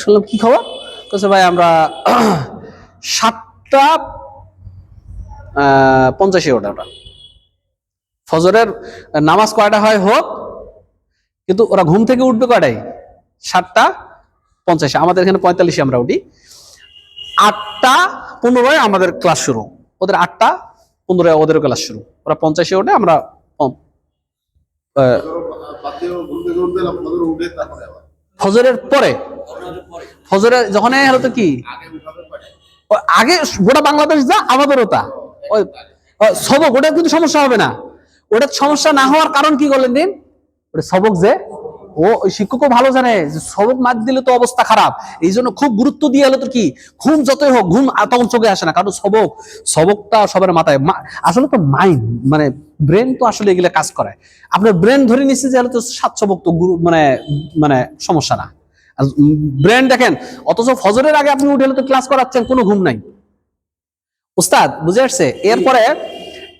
Speaker 2: শুনলাম কি খবর, বলছে ভাই আমরা 7:50 ওটা ফজরের নামাজ কয়টা হয় হোক, কিন্তু ওরা ঘুম থেকে উঠবে কয়টায়? 7:50, আমাদের এখানে 45 আমরা উঠি, 8:15 আমাদের ক্লাস শুরু, ওদের 8:15 ওদের ক্লাস শুরু, ওরা 50 ওঠে, আমরা ফজরের পরে, ফজরে যখন হলো তো কি আগে গোটা বাংলাদেশ যা আমাদেরও তা ওই সবক, ওটা কিন্তু সমস্যা হবে না, ওটা সমস্যা না হওয়ার কারণ কি করলেন দিন, ওটা সবক যে ও ওই শিক্ষকও ভালো জানে যে সবক মার দিলে তো অবস্থা খারাপ, এই জন্য খুব গুরুত্ব দিয়ে হলো তো কি ঘুম যতই হোক ঘুম তখন চোখে আসে না, কারণ সবকটা সবার মাথায় আসলে তো মাইন্ড মানে ব্রেন তো আসলে এগুলা কাজ করায়, আপনার ব্রেন ধরে নিচ্ছে যে হলো তো 7 সবক তো মানে মানে সমস্যা না, ব্রেন দেখেন, অথচ ফজরের আগে আপনি উঠে হলো তো ক্লাস করাচ্ছেন, কোনো ঘুম নাই। উস্তাদ বুঝে আসছে? এরপরে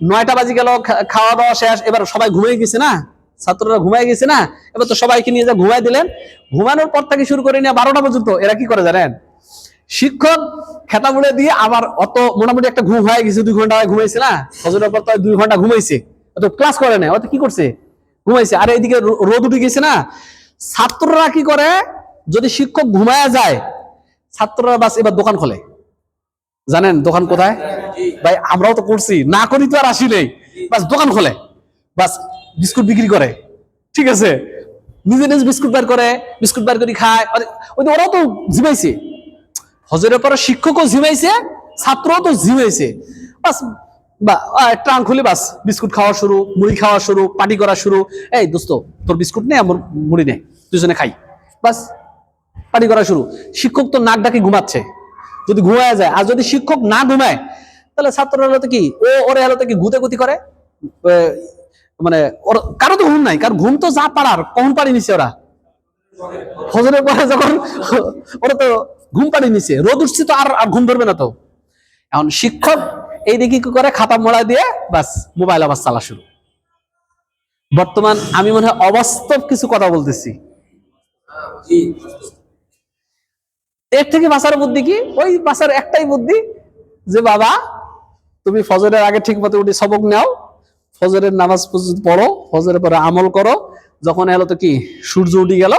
Speaker 2: 9টা বাজে গেল, খাওয়া দাওয়া শেষ, এবার সবাই ঘুমিয়ে গেছে না, ছাত্ররা ঘুমাই গেছে না, এবার তো সবাইকে নিয়ে যা ঘুমাই দিলেন, ঘুমানোর পর থেকে শুরু করে নিয়ে 12টা পর্যন্ত এরা কি করে জানেন, শিক্ষক খেতা মুড়ে দিয়ে আবার অত মোটামুটি একটা ঘুম হয়ে গেছে, 2 ঘন্টা ঘুমাইছে না, ফজরের পর তো 2 ঘন্টা ঘুমাইছে, অত ক্লাস করে না, অত কি করছে ঘুমাইছে, আর এইদিকে রোদ উঠে গেছে না, ছাত্ররা কি করে, যদি শিক্ষক ঘুমায়া যায় ছাত্ররা বাস এবার দোকান খোলে, জানেন দোকান কোথায় ভাই, আমরাও তো করছি, না করি তো আর আসি নেই, বাস দোকান খোলে, বাস বিস্কুট বিক্রি করে, ঠিক আছে, নিজে নিজে বিস্কুট বের করে, বিস্কুট বের করে খায়, ওই ওরাও তো ঝিমাইছে, হজরের পরে শিক্ষকও ঝিমাইছে, ছাত্রও তো ঝিমাইছে, বাস ট্রাঙ্ক খুলে বাস বিস্কুট খাওয়া শুরু, মুড়ি খাওয়া শুরু, পার্টি করা শুরু, এই দোস্ত তোর বিস্কুট নেই আমার মুড়ি নেই, দুজনে খাই, বাস পার্টি করা শুরু। শিক্ষক তো নাক ডাকে ঘুমাচ্ছে, যদি ঘুমায় যায়, আর যদি শিক্ষক না ঘুমায় তাহলে ছাত্ররা হলো কি ওরে হলো কি গুতি করে, মানে ওর কারো তো ঘুম নাই, কারণ ঘুম তো যা পারার কখন পারি নিছে ওরা, ফজরের পরে যখন ওরা তো ঘুম পাড়ি নিছে, রোদ উঠছে তো আর ঘুম ধরবে না তো। এখন শিক্ষক এই দিকে কি করে, খাতা মোড়া দিয়ে বাস মোবাইল আবার চালা শুরু। বর্তমান আমি মনে হয় অবাস্তব কিছু কথা বলতেছি, এর থেকে বাঁচার বুদ্ধি কি, ওই বাঁচার একটাই বুদ্ধি যে বাবা তুমি ফজরের আগে ঠিক মতো উঠে সবক নাও, ফজরের নামাজ পড়ো, ফজরের পরে আমল করো, যখন এলো তো কি সূর্য উঠে গেল,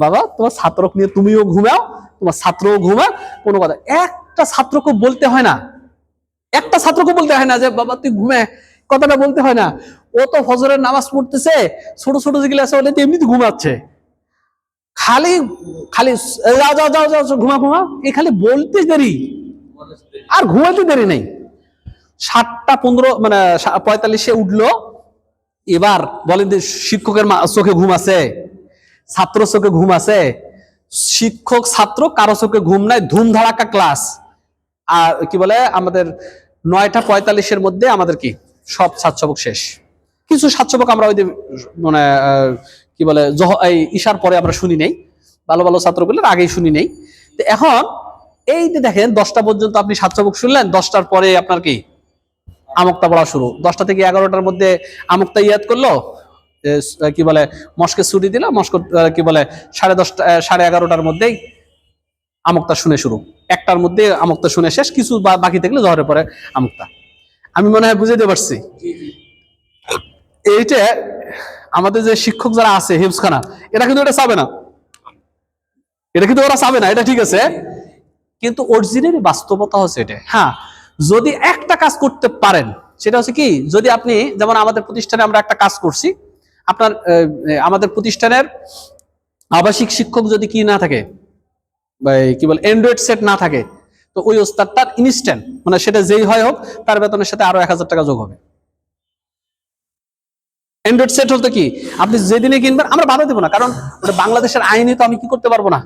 Speaker 2: বাবা তোমার ছাত্রক নিয়ে তুমিও ঘুমাও, তোমার ছাত্রও ঘুমা, কোনো কথা একটা ছাত্রকে বলতে হয় না, একটা ছাত্রকে বলতে হয় না যে বাবা তুই ঘুমে, কথাটা বলতে হয় না, ও তো ফজরের নামাজ পড়তেছে, ছোট ছোট যেগুলো আছে ওটা এমনিতে ঘুমাচ্ছে, খালি খালি যাও যাও যাও যাও ঘুমা ঘুমা, এই খালি বলতে দেরি আর ঘুমাইতে দেরি নেই। 7:15 মানে 45-এ উঠলো। এবার বলেন যে শিক্ষকের চোখে ঘুম আছে, ছাত্র চোখে ঘুম আছে? শিক্ষক ছাত্র কারো চোখে ঘুম নাই, ধুম ধাড়াক্কা ক্লাস। আর কি বলে আমাদের 9:45-এর মধ্যে আমাদের কি সব ছাত্রবক শেষ। কিছু ছাত্রবক আমরা ওই যে মানে কি বলে এই ঈশার পরে আমরা শুনি নেই, ভালো ভালো ছাত্রগুলোর আগেই শুনি নেই। তো এখন এই যে দেখেন 10টা পর্যন্ত আপনি ছাত্রবক শুনলেন, 10টার পরে আপনার কি আমক্তা পড়া শুরু। 10টা থেকে 11টার মধ্যে আমক্তা ইয়াদ করলো, কি বলে মস্কে ছুটি দিল, মস্ক কি বলে 10:30 11:30টার মধ্যেই আমক্তা শুনে শুরু, 1টার মধ্যে আমক্তা শুনে শেষ, কিছু বাকি থাকলে জহরের পরে আমক্তা। আমি মনে হয় বুঝাইতে পারছি। এইটা আমাদের যে শিক্ষক যারা আছে হিফজখানা, এটা কিন্তু এটা চাবে না, এটা কিন্তু ওরা চাবে না, এটা ঠিক আছে, কিন্তু অরিজিনালি বাস্তবতা হচ্ছে এটা। হ্যাঁ, যদি একটা কাজ করতে পারেন সেটা হচ্ছে কি, যদি আপনি যেমন আমাদের প্রতিষ্ঠানে আমরা একটা কাজ করছি, আপনার আমাদের প্রতিষ্ঠানের আবাসিক শিক্ষক যদি কি না থাকে, কি বলে অ্যান্ড্রয়েড সেট না থাকে, তো ওই ওস্তাদটার ইনস্ট্যান্ট মানে সেটা যেই হয় হোক তার বেতনের সাথে আরো 1000 টাকা যোগ হবে। অ্যান্ড্রয়েড সেট হতে কি আপনি যেদিনে কিনবেন আমরা বাধা দেবো না, কারণ ওটা বাংলাদেশের আইনে তো আমি কি করতে পারবো না,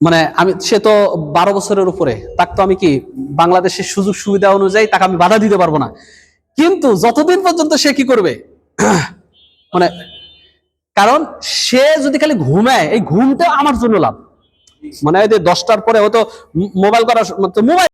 Speaker 2: মানে আমি সে তো 12 বছরের উপরে, তাকে তো আমি কি বাংলাদেশের সুযোগ সুবিধা অনুযায়ী তাকে আমি বাধা দিতে পারবো না। কিন্তু যতদিন পর্যন্ত সে কি করবে মানে, কারণ সে যদি খালি ঘুমায়, এই ঘুমটা আমার জন্য লাভ। মানে 10টার পরে হয়তো মোবাইল করার মোবাইল